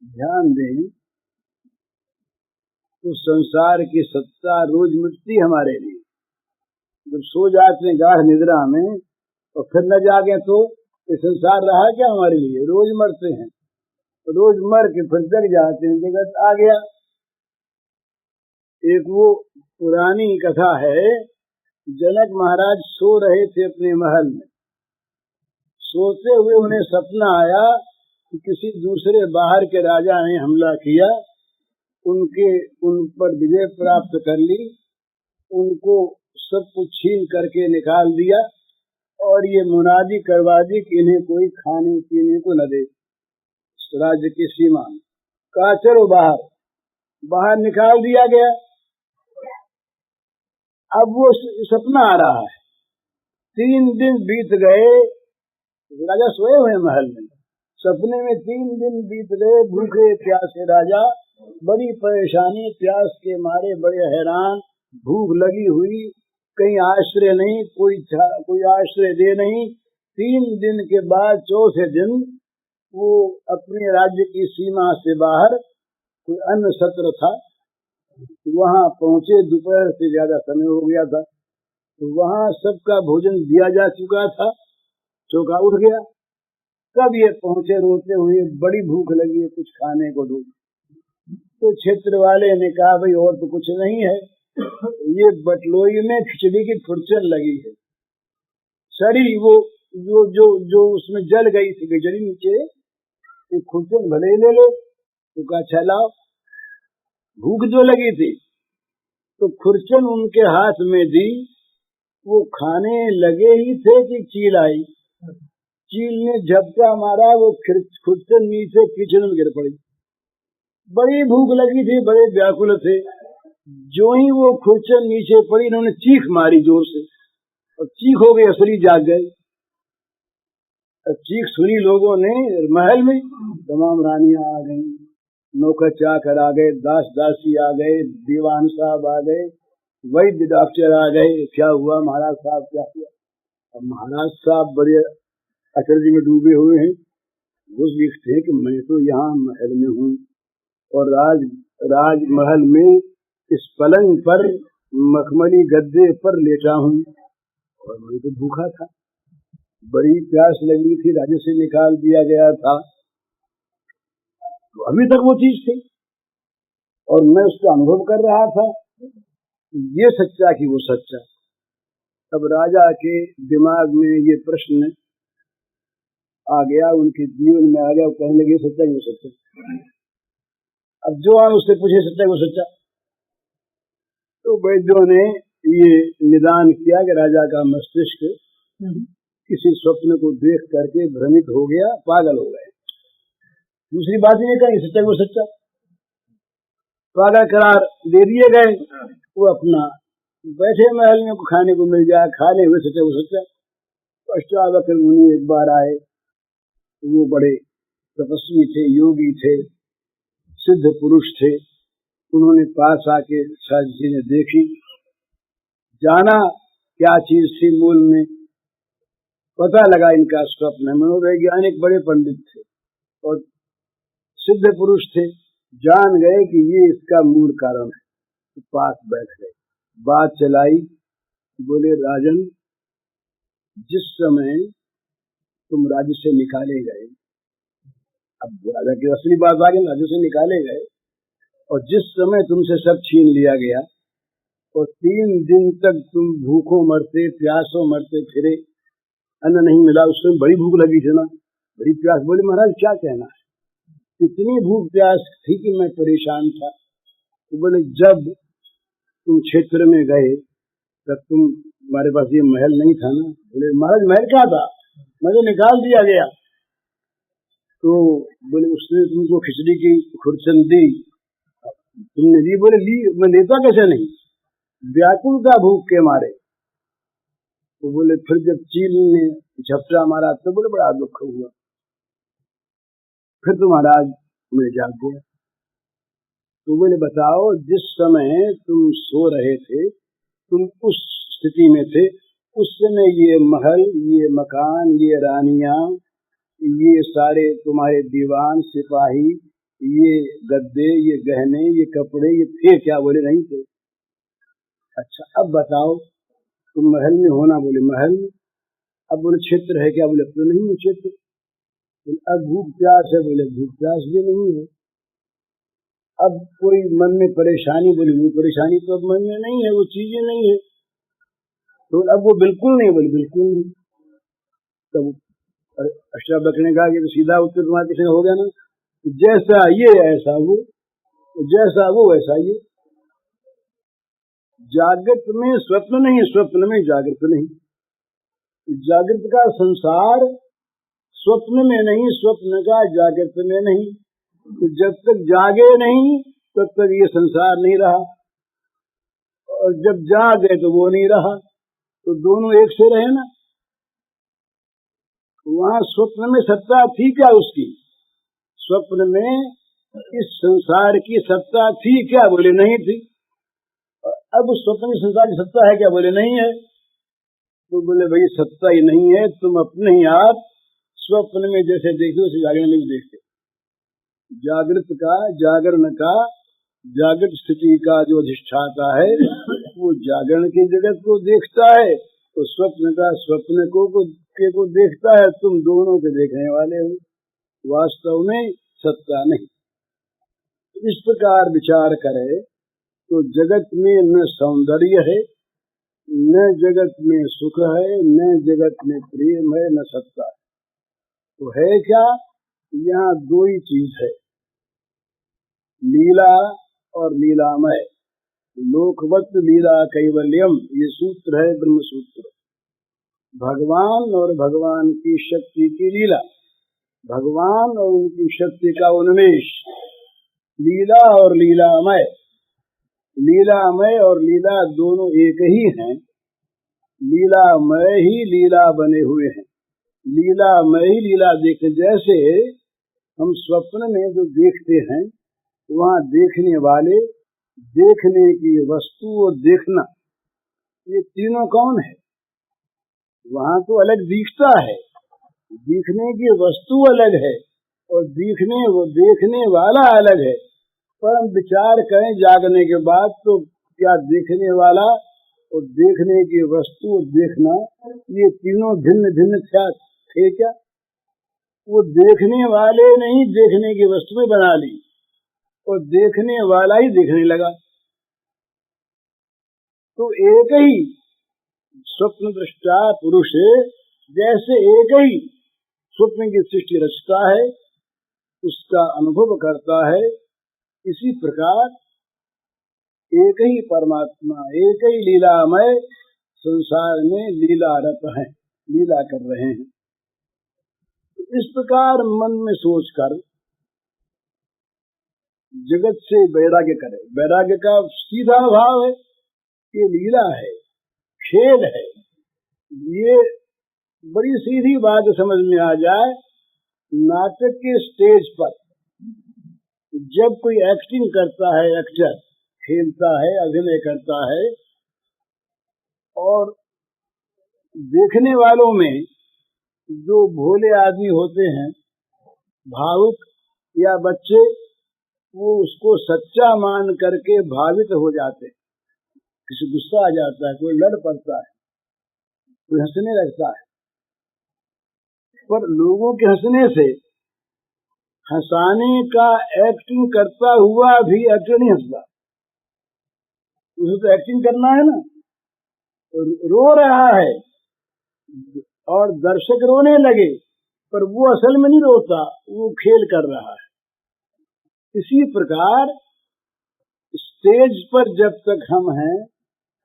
ध्यान दें तो संसार की सत्ता रोज मिटती हमारे लिए। जब सो जाते हैं गाढ़ निद्रा में और फिर न जागे तो ये संसार रहा क्या हमारे लिए? रोज मरते हैं, रोज मर के फिर जग जाते हैं, जगत आ गया। एक वो पुरानी कथा है, जनक महाराज सो रहे थे अपने महल में, सोते हुए उन्हें सपना आया कि किसी दूसरे बाहर के राजा ने हमला किया, उन पर विजय प्राप्त कर ली, उनको सब कुछ छीन करके निकाल दिया और ये मुनादी करवा दी कि इन्हें कोई खाने पीने को न दे राज्य की सीमा में। कहा चलो बाहर निकाल दिया गया। अब वो सपना आ रहा है, 3 दिन बीत गए, राजा सोए हुए महल में, सपने में 3 दिन बीत गए, भूखे प्यासे राजा, बड़ी परेशानी, प्यास के मारे बड़े हैरान, भूख लगी हुई, कहीं आश्रय नहीं, कोई आश्रय दे नहीं। 3 दिन के बाद चौथे दिन वो अपने राज्य की सीमा से बाहर कोई अन्न सत्र था, वहां पहुंचे। दोपहर से ज्यादा समय हो गया था, तो वहां सबका भोजन दिया जा चुका था, चौका उठ गया। कब ये पहुंचे रोते हुए, बड़ी भूख लगी है, कुछ खाने को दो। तो क्षेत्र वाले ने कहा भाई और तो कुछ नहीं है, ये बटलोई में खिचड़ी की फुरचन लगी है, सड़ी वो जो उसमें जल गई थी खिचड़ी नीचे, फुरचन भले ही ले लो। तो कहा चलाओ, भूख जो लगी थी तो खुरचन उनके हाथ में दी, वो खाने लगे ही थे कि चील आई, चील ने झपटा मारा, वो खुरचन नीचे किचन में गिर पड़ी। बड़ी भूख लगी थी, बड़े व्याकुल थे, जो ही वो खुरचन नीचे पड़ी, इन्होंने चीख मारी जोर से, और चीख हो गई, असली जाग गए। चीख सुनी लोगों ने, महल में तमाम रानियां आ गई, नौकर चाकर आ गए, दास दासी आ गए, दीवान साहब आ गए, वैद्य डॉक्टर आ गए, क्या हुआ महाराज साहब, क्या हुआ? अब महाराज साहब बड़े अचरज में डूबे हुए हैं। वो लिखते हैं कि मैं तो यहाँ महल में हूँ और राजमहल में इस पलंग पर मखमली गद्दे पर लेटा हूँ, और मैं तो भूखा था, बड़ी प्यास लगी थी, राज्य से निकाल दिया गया था, तो अभी तक वो चीज थी और मैं उसका अनुभव कर रहा था, ये सच्चा कि वो सच्चा। अब राजा के दिमाग में ये प्रश्न आ गया, उनके जीवन में आ गया, वो कहने लगे सच्चा कि वो सच्चा। अब जो आए उससे पूछे सच्चा कि वो सच्चा। तो वैद्यों ने ये निदान किया कि राजा का मस्तिष्क किसी स्वप्न को देख करके भ्रमित हो गया, पागल हो गए। दूसरी बात ये कही सच्चा वो सच्चा, पागल करार दे दिए गए। वो अपना बैठे महल में खाने को मिल जाए, खाने हुए सच्चा वो सच्चा। अष्टावक्र मुनि एक बार आए, वो बड़े तपस्वी थे, योगी थे, सिद्ध पुरुष थे। उन्होंने पास आके सारी चीजें देखी, जाना क्या चीज थी मूल में, पता लगा इनका स्वप्न। मनोवैज्ञानिक बड़े पंडित थे और सिद्ध पुरुष थे, जान गए कि ये इसका मूल कारण है, तो पास बैठ गए, बात चलाई। बोले राजन, जिस समय तुम राज्य से निकाले गए, अब राजा की असली बात आ गई, राज्य से निकाले गए और जिस समय तुमसे सब छीन लिया गया और 3 दिन तक तुम भूखों मरते प्यासों मरते फिरे, अन्न नहीं मिला, उसमें बड़ी भूख लगी थी ना, बड़ी प्यास। बोले महाराज क्या कहना है, इतनी भूख प्यास थी कि मैं परेशान था। तो बोले जब तुम क्षेत्र में गए तब तुम्हारे पास ये महल नहीं था ना। बोले महाराज महल क्या था, मुझे निकाल दिया गया। तो बोले उसने तुमको खिचड़ी की खुरचन दी, तुमने ली? बोले ली, मैं लेता कैसे नहीं, व्याकुल का भूख के मारे। तो बोले फिर जब चील ने झपटा मारा तो बोले बड़ा दुख हुआ, फिर तो महाराज मैं जाग गया। तो बोले बताओ, जिस समय तुम सो रहे थे, तुम उस स्थिति में थे, उस समय ये महल, ये मकान, ये रानियां, ये सारे तुम्हारे दीवान सिपाही, ये गद्दे, ये गहने, ये कपड़े, ये थे क्या? बोले नहीं थे। अच्छा अब बताओ, तुम महल में होना? बोले महल में। अब बोले क्षेत्र है क्या? बोले अब तो नहीं है क्षेत्र। अब भूख प्यास है? बोले भूख प्यास भी नहीं है। अब कोई मन में परेशानी? बोले वो परेशानी तो अब मन में नहीं है, वो चीजें नहीं है। तो अब वो बिल्कुल नहीं? बोले बिल्कुल नहीं। तब अष्टावक्र ने कहा कि तो सीधा उत्तर तुम्हारे किसी हो गया ना, जैसा ये ऐसा वो, जैसा वो ऐसा ये। जागृत में स्वप्न नहीं, स्वप्न में जागृत नहीं। जागृत का संसार स्वप्न में नहीं, स्वप्न का जागृत में नहीं। तो जब तक जागे नहीं तब तक ये संसार नहीं रहा, और जब जागे तो वो नहीं रहा, तो दोनों एक से रहे ना। वहां स्वप्न में सत्ता थी क्या उसकी? स्वप्न में इस संसार की सत्ता थी क्या? बोले नहीं थी। अब उस स्वप्न में संसार की सत्ता है क्या? बोले नहीं है। तो बोले भाई सत्ता ही नहीं है, तुम अपने ही आप स्वप्न में जैसे देखते हो उसे जागरण में भी देखते। जागृत का, जागरण का, जागृत स्थिति का जो अधिष्ठाता है वो जागरण के जगत को देखता है, तो स्वप्न का स्वप्न को देखता है। तुम दोनों के देखने वाले हो, वास्तव में सत्ता नहीं। इस प्रकार विचार करे तो जगत में न सौंदर्य है, न जगत में सुख है, न जगत में प्रेम है, न सत्ता है। तो है क्या? यहाँ दो ही चीज है, लीला और लीलामय। लोकवत लीला कैवल्यम, ये सूत्र है ब्रह्म सूत्र। भगवान और भगवान की शक्ति की लीला, भगवान और उनकी शक्ति का उन्मेष, लीला और लीलामय। लीलामय और लीला दोनों एक ही हैं, लीलामय ही लीला बने हुए हैं। लीलामय ही लीला देखे, जैसे हम स्वप्न में जो देखते हैं वहाँ देखने वाले, देखने की वस्तु और देखना, ये तीनों कौन है? वहाँ तो अलग दिखता है, दिखने की वस्तु अलग है और देखने वाला अलग है। पर हम विचार करें जागने के बाद तो क्या देखने वाला और देखने की वस्तु और देखना, ये तीनों भिन्न भिन्न थे क्या? वो देखने वाले नहीं देखने की वस्तु में बना ली और देखने वाला ही देखने लगा। तो एक ही स्वप्न दृष्टा पुरुष जैसे एक ही स्वप्न की सृष्टि रचता है, उसका अनुभव करता है, इसी प्रकार एक ही परमात्मा, एक ही लीलामय संसार में लीलारत है, लीला कर रहे हैं। तो इस प्रकार मन में सोचकर जगत से वैराग्य करे। वैराग्य का सीधा भाव है, ये लीला है, खेल है। ये बड़ी सीधी बात समझ में आ जाए, नाटक के स्टेज पर जब कोई एक्टिंग करता है, एक्टर खेलता है, अभिनय करता है, और देखने वालों में जो भोले आदमी होते हैं, भावुक या बच्चे, वो उसको सच्चा मान करके भावित हो जाते हैं। किसी गुस्सा आ जाता है, कोई लड़ पड़ता है, कोई हंसने लगता है, पर लोगों के हंसने से, हंसाने का एक्टिंग करता हुआ भी एक्टर नहीं हंसता। उसे तो एक्टिंग करना है ना, रो रहा है और दर्शक रोने लगे, पर वो असल में नहीं रोता, वो खेल कर रहा है। इसी प्रकार स्टेज पर जब तक हम हैं,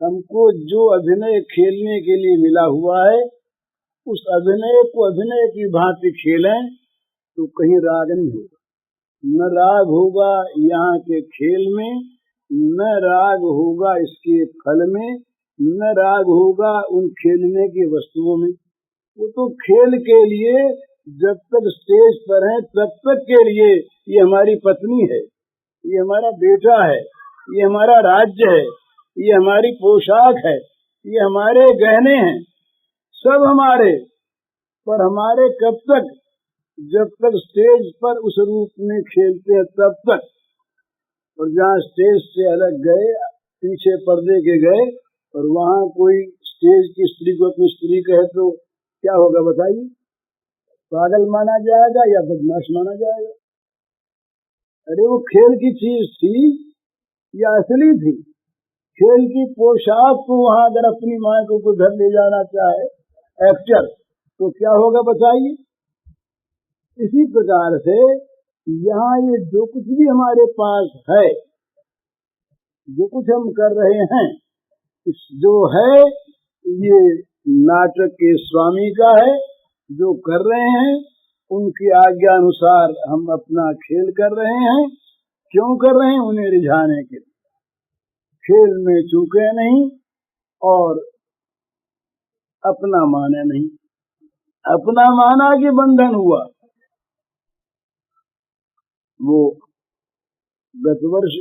हमको जो अभिनय खेलने के लिए मिला हुआ है, उस अभिनय को अभिनय की भांति खेलें तो कहीं राग नहीं होगा। न राग होगा यहाँ के खेल में, न राग होगा इसके फल में, न राग होगा उन खेलने की वस्तुओं में। वो तो खेल के लिए जब तक स्टेज पर है तब तक के लिए ये हमारी पत्नी है, ये हमारा बेटा है, ये हमारा राज्य है, ये हमारी पोशाक है, ये हमारे गहने हैं, सब हमारे। पर हमारे कब तक? जब तक स्टेज पर उस रूप में खेलते हैं तब तक। और जहाँ स्टेज से अलग गए, पीछे पर्दे के गए, और वहाँ कोई स्टेज की स्त्री को अपनी स्त्री कहे तो क्या होगा बताइए? पागल माना जाएगा या बदमाश माना जाएगा? अरे वो खेल की चीज थी या असली थी? खेल की पोशाक को वहां अगर अपनी माँ को घर ले जाना चाहे एक्टर, तो क्या होगा बताइए? इसी प्रकार से यहाँ ये जो कुछ भी हमारे पास है, जो कुछ हम कर रहे हैं, जो है ये नाटक के स्वामी का है। जो कर रहे हैं उनकी आज्ञा अनुसार हम अपना खेल कर रहे हैं। क्यों कर रहे हैं? उन्हें रिझाने के लिए। खेल में चूके नहीं और अपना माने नहीं। अपना माना कि बंधन हुआ। वो गत वर्ष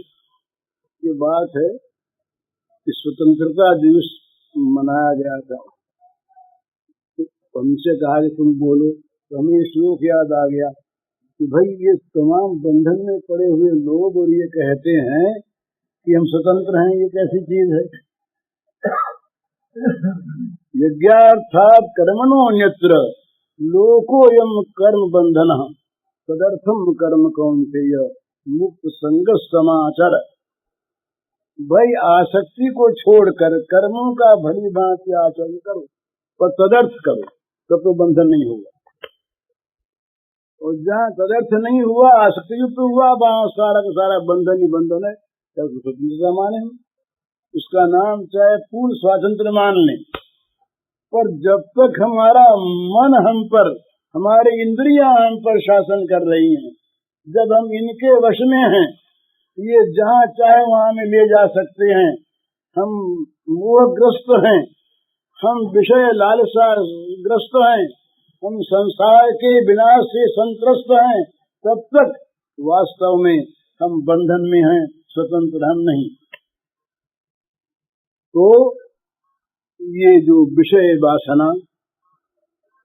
की बात है कि स्वतंत्रता दिवस मनाया गया था। हमसे कहा कि तुम बोलो, तो हमें श्लोक याद आ गया कि भाई ये तमाम बंधन में पड़े हुए लोग और ये कहते हैं कि हम स्वतंत्र हैं, ये कैसी चीज है? यज्ञार्थात् कर्मणोऽन्यत्र लोकोऽयं कर्म बंधनः तदर्थम कर्म कौन्तेय मुक्त संग समाचर। भाई आसक्ति को छोड़कर कर्मों का भली भांति आचरण करो, पर तदर्थ करो, तब तो बंधन नहीं होगा। और जहाँ तदर्थ नहीं हुआ, आसक्ति युक्त हुआ, वहाँ सारा का सारा बंधन ही बंधन है। तब स्वतंत्रता माने, उसका नाम चाहे पूर्ण स्वातंत्र मान लें, पर जब तक हमारा मन हम पर, हमारे इंद्रियां हम पर शासन कर रही हैं, जब हम इनके वश में हैं, ये जहाँ चाहे वहाँ में ले जा सकते हैं, हम मोहग्रस्त हैं, हम विषय लालसा ग्रस्त हैं, हम संसार के विनाश से संत्रस्त हैं, तब तक वास्तव में हम बंधन में हैं, स्वतंत्र हम नहीं। तो ये जो विषय वासना,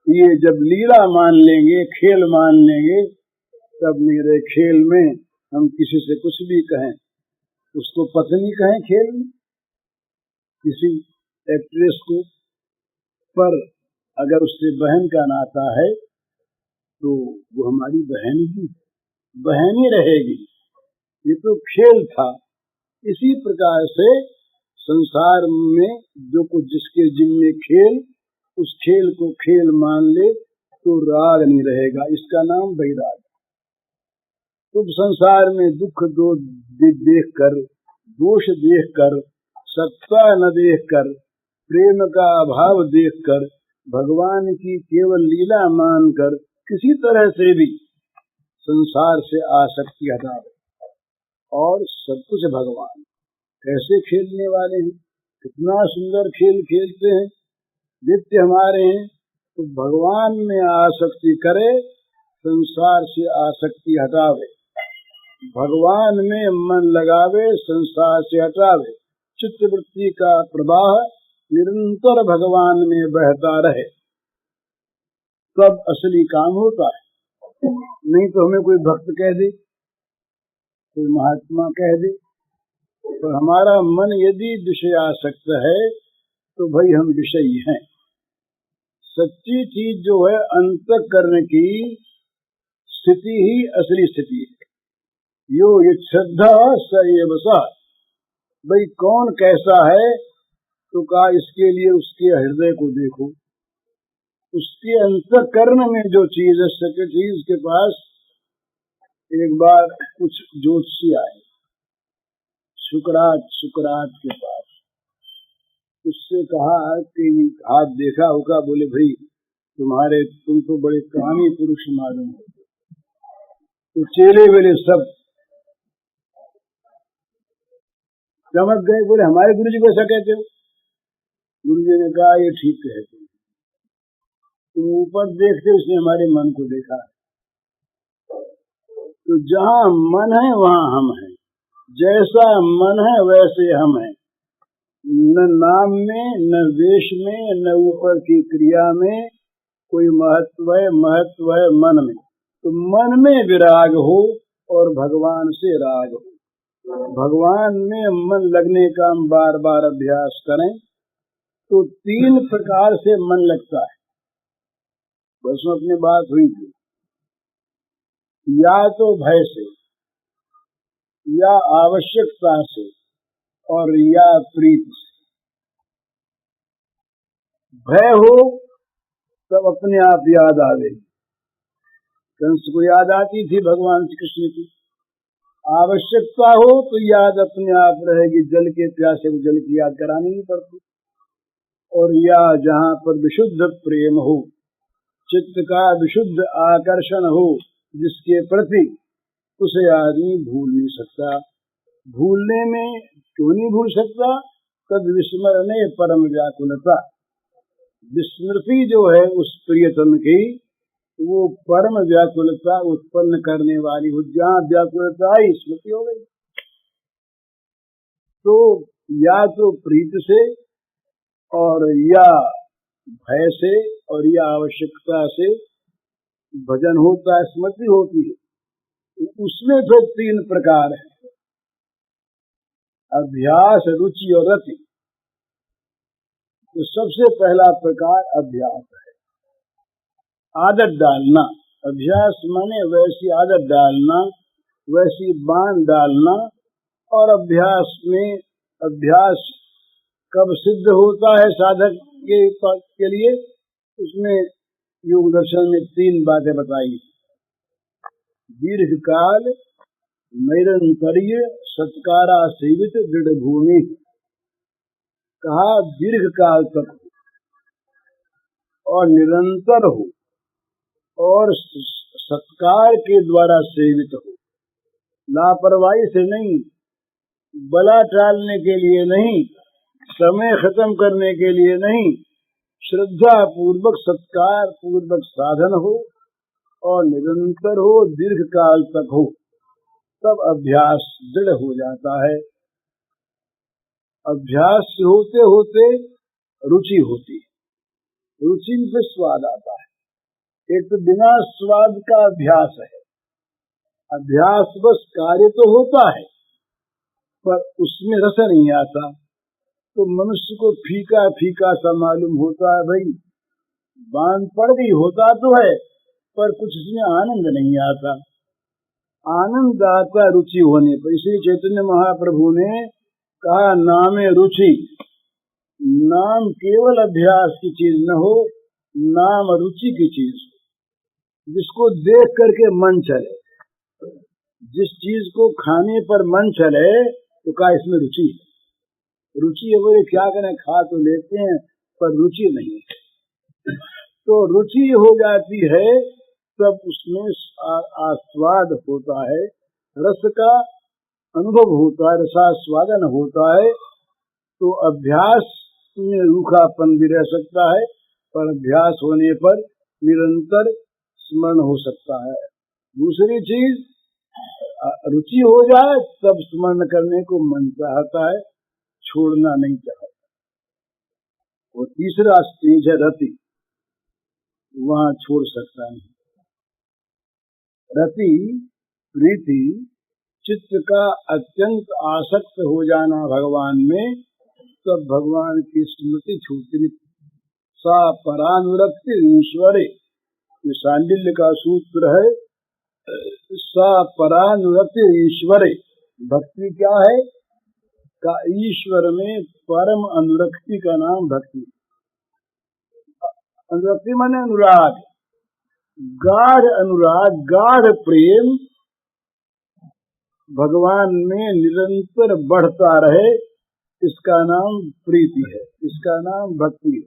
ये जब लीला मान लेंगे, खेल मान लेंगे, तब मेरे खेल में हम किसी से कुछ भी कहें, उसको पत्नी कहें खेल में, किसी एक्ट्रेस को, पर अगर उससे बहन का नाता है तो वो हमारी बहन ही रहेगी। ये तो खेल था। इसी प्रकार से संसार में जो कुछ जिसके जिम्मे खेल, उस खेल को खेल मान ले तो राग नहीं रहेगा। इसका नाम वैराग। तो संसार में दुख दो देखकर, दोष देखकर, सत्ता न देखकर, प्रेम का अभाव देखकर, भगवान की केवल लीला मानकर किसी तरह से भी संसार से आसक्ति हटा और सब कुछ भगवान। कैसे खेलने वाले हैं, कितना सुंदर खेल खेलते हैं, नित्य हमारे हैं। तो भगवान में आसक्ति करे, संसार से आसक्ति हटावे, भगवान में मन लगावे, संसार से हटावे। चित्तवृत्ति का प्रवाह निरंतर भगवान में बहता रहे तब असली काम होता है। नहीं तो हमें कोई भक्त कह दे, कोई महात्मा कह दे, तो हमारा मन यदि विषयासक्त है तो भाई हम विषयी हैं। सच्ची चीज जो है अंतःकरण की स्थिति ही असली स्थिति है। यो ये श्रद्धा स एव स, भाई कौन कैसा है तो कहा इसके लिए उसके हृदय को देखो, उसके अंतःकरण में जो चीज है सेक्रेटरी उसके पास। एक बार कुछ ज्योतिषी आए सुकरात के पास, उससे कहा कि हाथ देखा होगा, बोले भाई तुम तो बड़े कामी पुरुष मालूम हो। तो चेले वेले सब चमक गए, बोले हमारे गुरु जी को ऐसा कहते हो? गुरु जी ने कहा ये ठीक है, तुम ऊपर देखते उसने हमारे मन को देखा, तो जहाँ मन है वहाँ हम हैं, जैसा मन है वैसे हम हैं, न नाम में न वेश में न ऊपर की क्रिया में कोई महत्व है मन में। तो मन में विराग हो और भगवान से राग हो। भगवान में मन लगने का हम बार बार अभ्यास करें तो 3 प्रकार से मन लगता है। बस में अपनी बात हुई थी, या तो भय से, या आवश्यकता से, और या प्रीति से। भय हो तब अपने आप याद आवेगी, कंस को याद आती थी भगवान श्री कृष्ण की। आवश्यकता हो तो याद अपने आप रहेगी, जल के प्यासे को जल की याद करानी नहीं पड़ती। और या जहाँ पर विशुद्ध प्रेम हो, चित्त का विशुद्ध आकर्षण हो जिसके प्रति, उसे आदमी भूल नहीं सकता। भूलने में क्यों नहीं भूल सकता? तद विस्मरणे परम व्याकुलता। विस्मृति जो है उस प्रियतम की, वो परम व्याकुलता उत्पन्न करने वाली हो। जहाँ व्याकुलता आई स्मृति हो गई। तो या तो प्रीत से, और या भय से, और या आवश्यकता से भजन होता है, स्मृति होती है। उसमें फिर 3 प्रकार है, अभ्यास, रुचि और रति। तो सबसे पहला प्रकार अभ्यास है, आदत डालना। अभ्यास माने वैसी आदत डालना, वैसी बांध डालना। और अभ्यास कब सिद्ध होता है साधक के लिए? उसमें योग दर्शन में 3 बातें बताई। दीर्घ काल, नैरंतर्य, सत्कारा सेवित दृढ़ भूमि। कहा दीर्घ काल तक हो और निरंतर हो और सत्कार के द्वारा सेवित हो। लापरवाही से नहीं, बला टालने के लिए नहीं, समय खत्म करने के लिए नहीं, श्रद्धा पूर्वक सत्कार पूर्वक साधन हो और निरंतर हो, दीर्घ काल तक हो, तब अभ्यास दृढ़ हो जाता है। अभ्यास होते होते रुचि होती है, रुचि में स्वाद आता है। एक तो बिना स्वाद का अभ्यास है, अभ्यास बस कार्य तो होता है पर उसमें रस नहीं आता, तो मनुष्य को फीका फीका सा मालूम होता है। भाई बांध पड़ गई, होता तो है पर कुछ इसमें आनंद नहीं आता। आनंद आता रुचि होने पर। इसलिए चैतन्य महाप्रभु ने कहा नामे रुचि। नाम केवल अभ्यास की चीज न हो, नाम रुचि की चीज हो, जिसको देख करके मन चले। जिस चीज को खाने पर मन चले तो कहा इसमें रुचि है। रुचि है बोले क्या करें, खा तो लेते हैं पर रुचि नहीं है। तो रुचि हो जाती है तब उसमें आस्वाद होता है, रस का अनुभव होता है, रसास्वादन होता है। तो अभ्यास में रूखापन भी रह सकता है पर अभ्यास होने पर निरंतर स्मरण हो सकता है। दूसरी चीज, रुचि हो जाए तब स्मरण करने को मन चाहता है, छोड़ना नहीं चाहता। और तीसरा स्टेज है रति, वहां छोड़ सकता नहीं। रति प्रीति चित्त का अत्यंत आसक्त हो जाना भगवान में, तब भगवान की स्मृति छूटती नहीं। सा परानुरक्ति ईश्वरे, ये सांडिल्य का सूत्र है। सा परानुरक्ति ईश्वरे, भक्ति क्या है का ईश्वर में परम अनुरक्ति का नाम भक्ति। अनुरक्ति माने अनुराग, गाढ़ अनुराग, गाढ़ प्रेम भगवान में निरंतर बढ़ता रहे, इसका नाम प्रीति है, इसका नाम भक्ति है।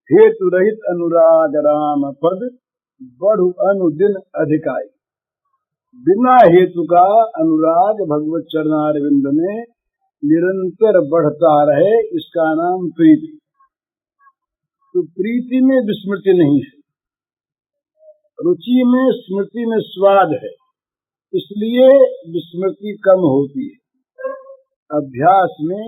हेतु रहित अनुराग राम पद, बढ़ु अनुदिन अधिकाई। बिना हेतु का अनुराग भगवत चरणारविंद में निरंतर बढ़ता रहे, इसका नाम प्रीति। तो प्रीति में विस्मृति नहीं है, रुचि में स्मृति में स्वाद है, इसलिए विस्मृति कम होती है। अभ्यास में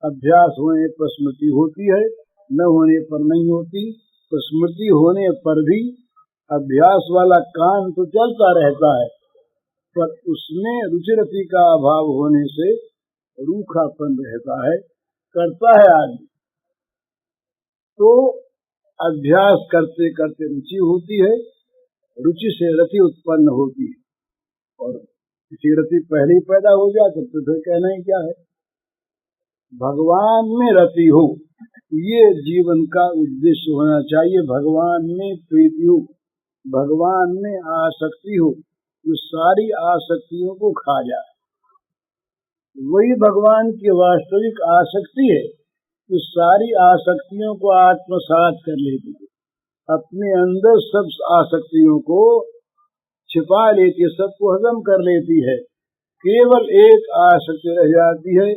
अभ्यास होने पर स्मृति होती है, न होने पर नहीं होती। तो स्मृति होने पर भी अभ्यास वाला काम तो चलता रहता है, पर उसमें रुचि रति का अभाव होने से रूखापन रहता है, करता है आदमी। तो अभ्यास करते करते रुचि होती है, रुचि से रति उत्पन्न होती है, और किसी रति पहले ही पैदा हो जाए तो फिर कहना ही क्या है। भगवान में रति हो, ये जीवन का उद्देश्य होना चाहिए। भगवान में प्रीति हो, भगवान में आसक्ति हो, जो सारी आसक्तियों को खा जाए, वही भगवान की वास्तविक आसक्ति है। जो सारी आसक्तियों को आत्मसात कर लेती है, अपने अंदर सब आसक्तियों को छिपा लेती है, सबको हजम कर लेती है। केवल एक आसक्ति रह जाती है,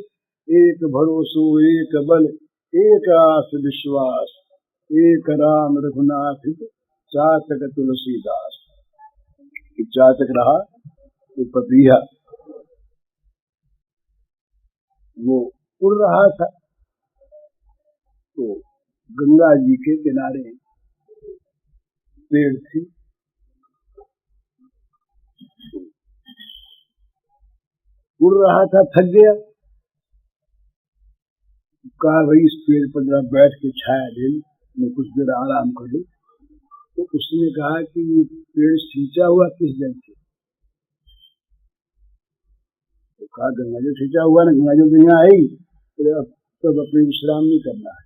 एक भरोसो, एक बल, एक आस विश्वास, एक राम रघुनाथ चातक तुलसीदास। चातक रहा तो पपीहा, वो उड़ रहा था, तो गंगा जी के किनारे पेड़ थी, उड़ रहा था, थक गया, कहा भाई इस पेड़ पर जरा बैठ के छाया ले, मैं कुछ देर आराम कर लूं। तो उसने कहा कि ये पेड़ सींचा हुआ किस जल से? तो कहा गंगा जल सींचा हुआ ना, गंगा जल तो यहाँ आई, तो अब अपने विश्राम नहीं करना है।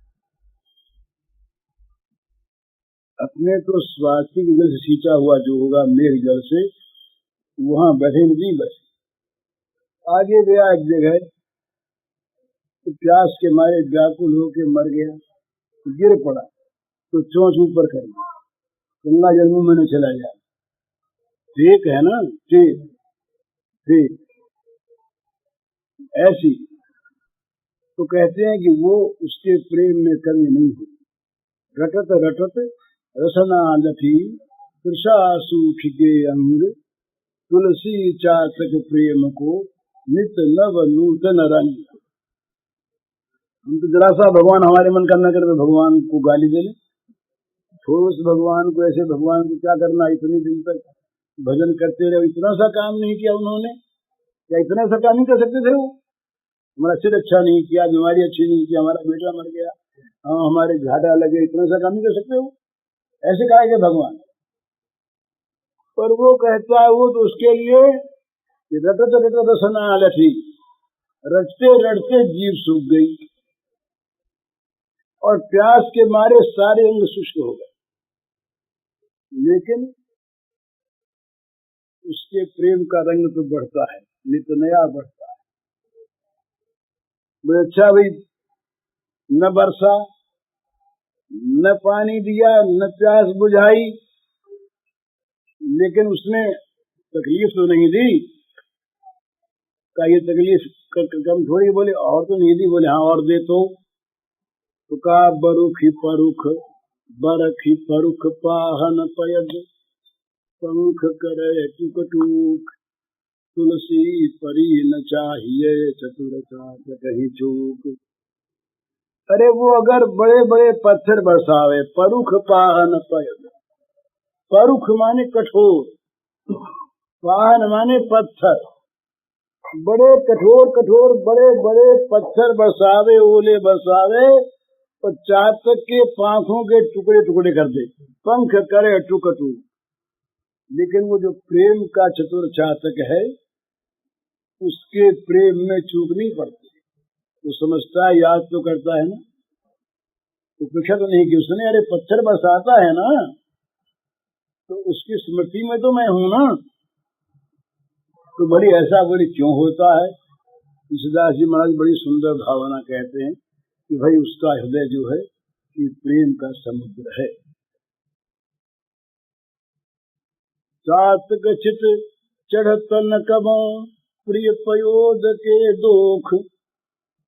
अपने तो स्वास्थ्य के जल से सींचा हुआ जो होगा मेघ जल से, वहां बैठे नहीं बैठे। आगे गया एक जगह, तो प्यास के मारे व्याकुल होके मर गया, तो गिर पड़ा, तो चोंच ऊपर कर दी, गंगा जल मुंह में चला गया। ठीक है ना, ठीक ठीक ऐसी। तो कहते हैं कि वो उसके प्रेम में कमी नहीं हुई। रटत रटत रसना लठी, कृषा सूख के अंग, तुलसी चातक प्रेम को नित नव नूतन रंग। हम तो जरा सा भगवान हमारे मन का न करे तो भगवान को गाली दे ले, छोड़ उस भगवान को, ऐसे भगवान को क्या करना, इतनी दिन तक भजन करते रहे, इतना सा काम नहीं किया उन्होंने, क्या इतना सा काम नहीं कर सकते थे? वो हमारा सिर अच्छा नहीं किया, बीमारी अच्छी नहीं की, हमारा बेटा मर गया, हमारे घाटा लगे, इतना सा काम नहीं कर सकते? वो ऐसे कहा भगवान। पर वो कहता है, वो तो उसके लिए रटत रटत रसना लठी, रटते रटते जीव सूख गई और प्यास के मारे सारे अंग शुष्क हो गए, लेकिन उसके प्रेम का रंग तो बढ़ता है, नित नया बढ़ता है। बोले अच्छा भाई, न बरसा, न पानी दिया, न प्यास बुझाई, लेकिन उसने तकलीफ तो नहीं दी। का ये तकलीफ कम थोड़ी? बोले और तो नहीं दी। बोले हाँ और दे तो का बरुखी परुख, बरखी परुख पाहन पयद, पंख करे टूक, तुलसी परी न चाहिए, चतुर चातक ही चूक। अरे वो अगर बड़े बड़े पत्थर बरसावे, परुख पाहन पयद, परुख माने कठोर, पाहन माने पत्थर, बड़े कठोर कठोर बड़े बड़े पत्थर बरसावे, ओले बरसावे, और चातक के पांखों के टुकड़े टुकड़े कर दे, पंख करे टुक टुक। लेकिन वो जो प्रेम का चतुर चातक है, उसके प्रेम में चूक नहीं पड़ती। वो समझता है, याद तो करता है ना, उपेक्षा तो नहीं की उसने, अरे पत्थर बरसाता है ना, तो उसकी स्मृति में तो मैं हूं ना, तो बड़ी ऐसा बड़ी क्यों होता है। तुलसीदास जी महाराज बड़ी सुंदर भावना कहते हैं कि भाई उसका हृदय जो है कि प्रेम का समुद्र है। चातक चित चढ़त न कबो प्रिय पयोध के दोख,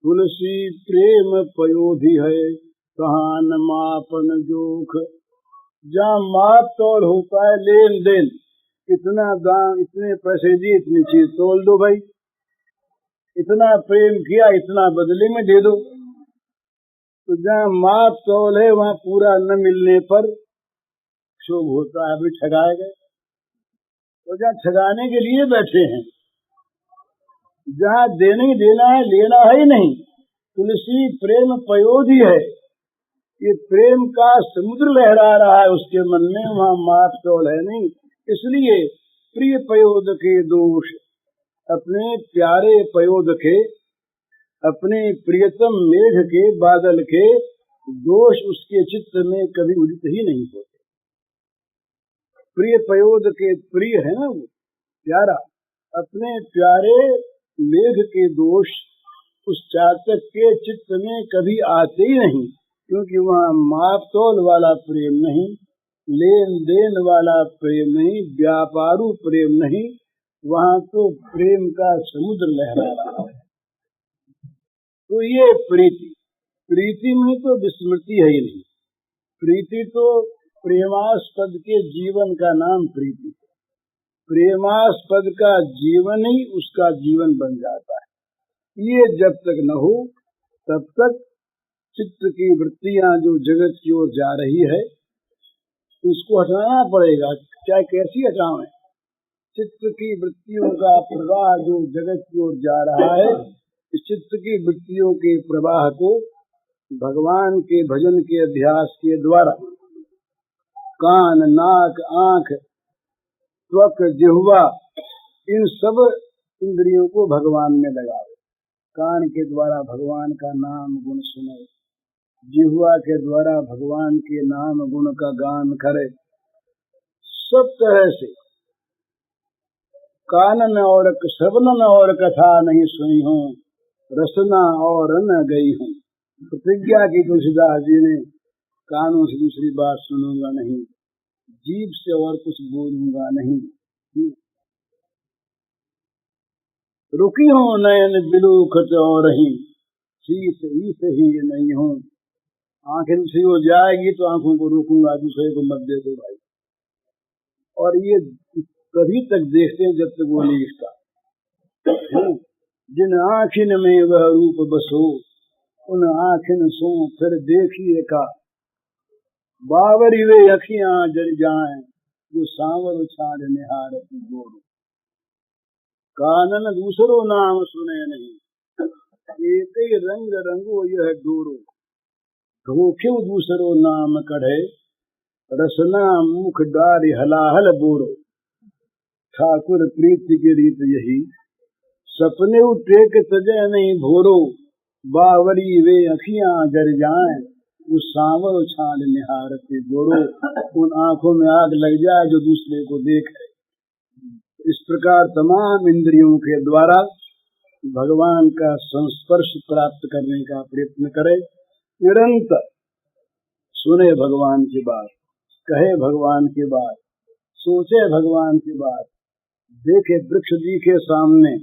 तुलसी प्रेम पयोधी है कहाँ न मापन जोख। जहाँ माप तोल होता है, लेन देन, इतना दाम, इतने पैसे दिए, इतनी चीज तोल दो भाई, इतना प्रेम किया, इतना बदले में दे दो। तो जहाँ माप तोल है वहाँ पूरा न मिलने पर क्षोभ होता है, अभी ठगाए गए। तो जहाँ ठगाने के लिए बैठे हैं, जहाँ देने ही देना है, लेना है ही नहीं, तुलसी प्रेम पयोधी है, ये प्रेम का समुद्र लहरा रहा है उसके मन में, वहाँ माप तोल है नहीं। इसलिए प्रिय पयोध के दोष, अपने प्यारे पयोध के, अपने प्रियतम मेघ के, बादल के दोष उसके चित्त में कभी उदित ही नहीं होते। प्रिय पयोध के, प्रिय है ना वो प्यारा, अपने प्यारे मेघ के दोष उस चातक के चित्त में कभी आते ही नहीं, क्योंकि वहाँ माप तोल वाला प्रेम नहीं, लेन देन वाला प्रेम नहीं, व्यापारू प्रेम नहीं, वहाँ तो प्रेम का समुद्र लहरा रहा है। तो ये प्रीति में तो विस्मृति है ही नहीं। प्रीति तो प्रेमास्पद के जीवन का नाम प्रीति है। प्रेमास्पद का जीवन ही उसका जीवन बन जाता है। ये जब तक न हो तब तक चित्त की वृत्तियां जो जगत की ओर जा रही है, इसको हटाना पड़ेगा, चाहे कैसी हटावें। चित्त की वृत्तियों का प्रवाह जो जगत की ओर जा रहा है, इस चित्त की वृत्तियों के प्रवाह को भगवान के भजन के अभ्यास के द्वारा कान, नाक, आंख, त्वक, जिह्वा, इन सब इंद्रियों को भगवान में लगावे। कान के द्वारा भगवान का नाम गुण सुने, जिह्वा के द्वारा भगवान के नाम गुण का गान करे। सब तरह से कानन और श्रवणन और कथा नहीं सुनी हूँ, रसना और न गई हूँ। प्रतिज्ञा की तुलसीदास जी ने, कानों से दूसरी बात सुनूंगा नहीं, जीभ से और कुछ बोलूंगा नहीं, रुकी हूँ नयन बिलूखत और ही, शीत ईस ही नहीं हूँ। आंखें दूसरी हो जाएगी तो आंखों को रोकूंगा, दूसरे को मत देखो भाई। और ये कभी तक देखते हैं जब तक वो नहीं दिखता। जिन आँखिन में वह रूप बसो, उन आँखिन सो फिर देखिए का, बावरी वे अखियां जल जाएं जो सांवर छाड़ निहारत गोरो। कानन दूसरो नाम सुने नहीं, एक ही रंग रंगो यह डोरो। धोखे दूसरो नाम कढ़े, रसना मुख डारी हलाहल बोरो। ठाकुर प्रीति की रीत यही, सपने टेक तजय नहीं भोरो। बावरी वे अखियां जल जाएं जो सांवर छाल निहारते गोरो। उन आंखों में आग लग जाए जो दूसरे को देखे। इस प्रकार तमाम इंद्रियों के द्वारा भगवान का संस्पर्श प्राप्त करने का प्रयत्न करे। निरंतर सुने भगवान की बात, कहे भगवान की बात, सोचे भगवान की बात, देखे वृक्ष जी के सामने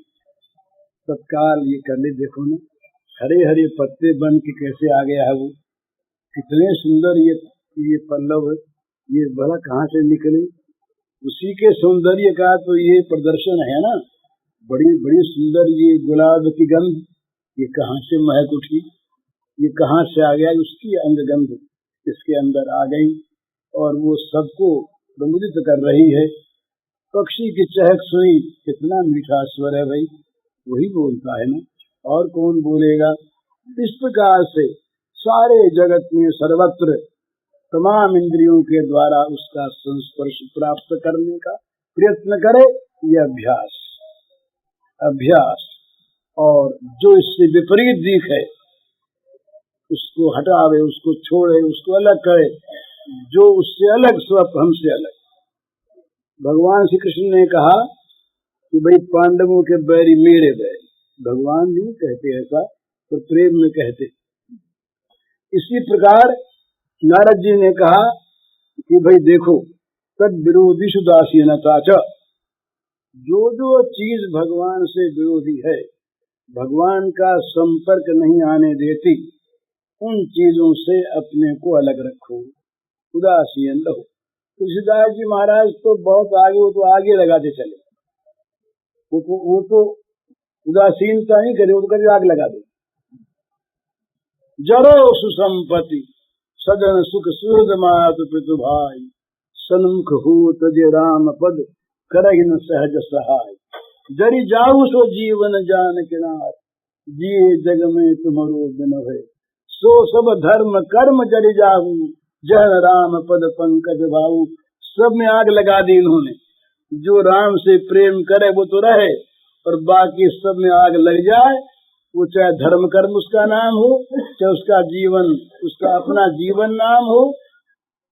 तत्काल ये कर ले। देखो ना, हरे हरे पत्ते बन के कैसे आ गया है वो, कितने सुंदर ये पल्लव, ये बड़ा कहाँ से निकले। उसी के सौंदर्य का तो ये प्रदर्शन है ना। बड़ी बड़ी सुंदर ये गुलाब की गंध, ये कहाँ से महक उठी। ये कहाँ से आ गया, उसकी अंगगंध इसके अंदर आ गई और वो सबको प्रमुदित कर रही है। पक्षी की चहक सुनी, कितना मीठा स्वर है भाई, वही बोलता है ना, और कौन बोलेगा। इस प्रकार से सारे जगत में सर्वत्र तमाम इंद्रियों के द्वारा उसका संस्पर्श प्राप्त करने का प्रयत्न करे, ये अभ्यास। और जो इससे विपरीत दिखे उसको हटावे, उसको छोड़े, उसको अलग करे, जो उससे अलग स्वप हमसे अलग। भगवान श्री कृष्ण ने कहा कि भाई पांडवों के बैरी मेरे बैरी, भगवान नहीं कहते ऐसा, तो प्रेम में कहते। इसी प्रकार नारद जी ने कहा कि भाई देखो, तद विरोधिषु दासीनता च, जो चीज भगवान से विरोधी है, भगवान का संपर्क नहीं आने देती, उन चीजों से अपने को अलग रखो, उदासीन रहो। तुलसीदास जी महाराज तो बहुत आगे, वो तो आगे लगाते चले, वो तो उदासीनता नहीं करे, वो तो कभी आग लगा दे। जरो सुसंपत्ति सदन सुख सुहृद मातु पितु भाई, सन्मुख हो तजे राम पद करहि न सहज सहाय। जरि जाऊ सो जीवन जान किनार, जिए जग में तुम्हारो बिन है। सो सब धर्म कर्म जरि जाऊ, जन राम पद पंकज भाऊ। सब में आग लगा दी इन्होंने। जो राम से प्रेम करे वो तो रहे, और बाकी सब में आग लग जाए, वो चाहे धर्म कर्म उसका नाम हो, चाहे उसका जीवन, उसका अपना जीवन नाम हो,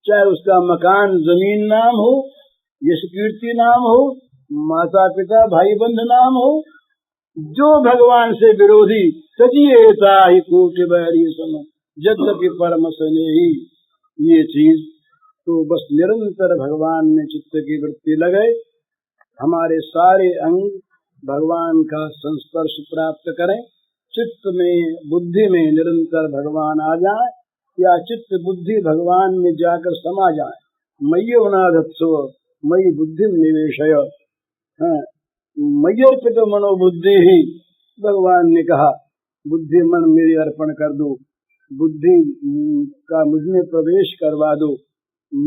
चाहे उसका मकान जमीन नाम हो, यश कीर्ति नाम हो, माता पिता भाई बंध नाम हो, जो भगवान से विरोधी तजिए ताहि कोटि बैरी सम, यद्यपि परम स्नेही। ये चीज तो बस निरंतर भगवान में चित्त की वृत्ति लगे, हमारे सारे अंग भगवान का संस्पर्श प्राप्त करें, चित्त में बुद्धि में निरंतर भगवान आ जाए, या चित्त बुद्धि भगवान में जाकर समा जाए। मय्योनाधत्सो मयि बुद्धि निवेशय, मय्यर्पित मनोबुद्धि ही, भगवान ने कहा बुद्धि मन मेरे अर्पण कर दो, बुद्धि का मुझ में प्रवेश करवा दो,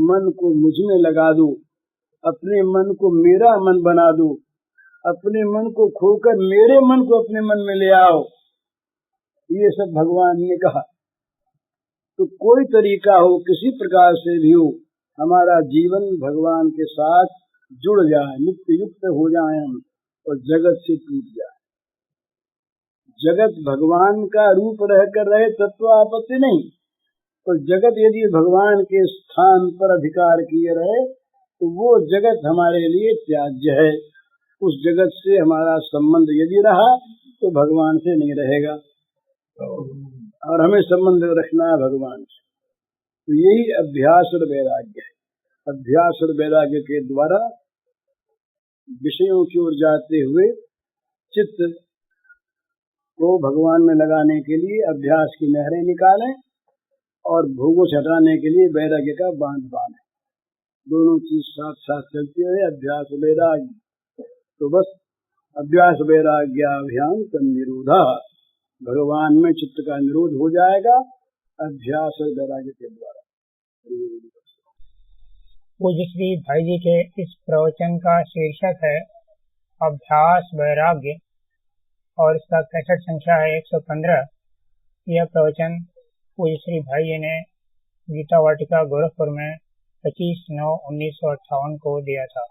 मन को मुझ में लगा दो, अपने मन को मेरा मन बना दो, अपने मन को खोकर मेरे मन को अपने मन में ले आओ। ये सब भगवान ने कहा। तो कोई तरीका हो, किसी प्रकार से भी हो, हमारा जीवन भगवान के साथ जुड़ जाए, नित्य युक्त हो जाए हम, और जगत से टूट जाए। जगत भगवान का रूप रहकर रहे तब तो आपत्ति नहीं, और जगत यदि भगवान के स्थान पर अधिकार किए रहे तो वो जगत हमारे लिए त्याज्य है। उस जगत से हमारा संबंध यदि रहा तो भगवान से नहीं रहेगा, और हमें संबंध रखना है भगवान से। तो यही अभ्यास और वैराग्य है। अभ्यास और वैराग्य के द्वारा विषयों की ओर जाते हुए चित्त को भगवान में लगाने के लिए अभ्यास की नहरें निकालें, और भोगों से हटाने के लिए वैराग्य का बांध बांधें। दोनों चीज साथ साथ चलती है, अभ्यास वैराग्य। तो बस अभ्यास वैराग्य अभियान का निरोधा, भगवान में चित्त का निरोध हो जाएगा अभ्यास और वैराग्य के द्वारा। पूज्य श्री भाई जी के इस प्रवचन का शीर्षक है अभ्यास वैराग्य, और इसका 63 संख्या है 115। यह प्रवचन पूज्य श्री भाई जी ने गीता वाटिका गोरखपुर में 25/9/1958 को दिया था।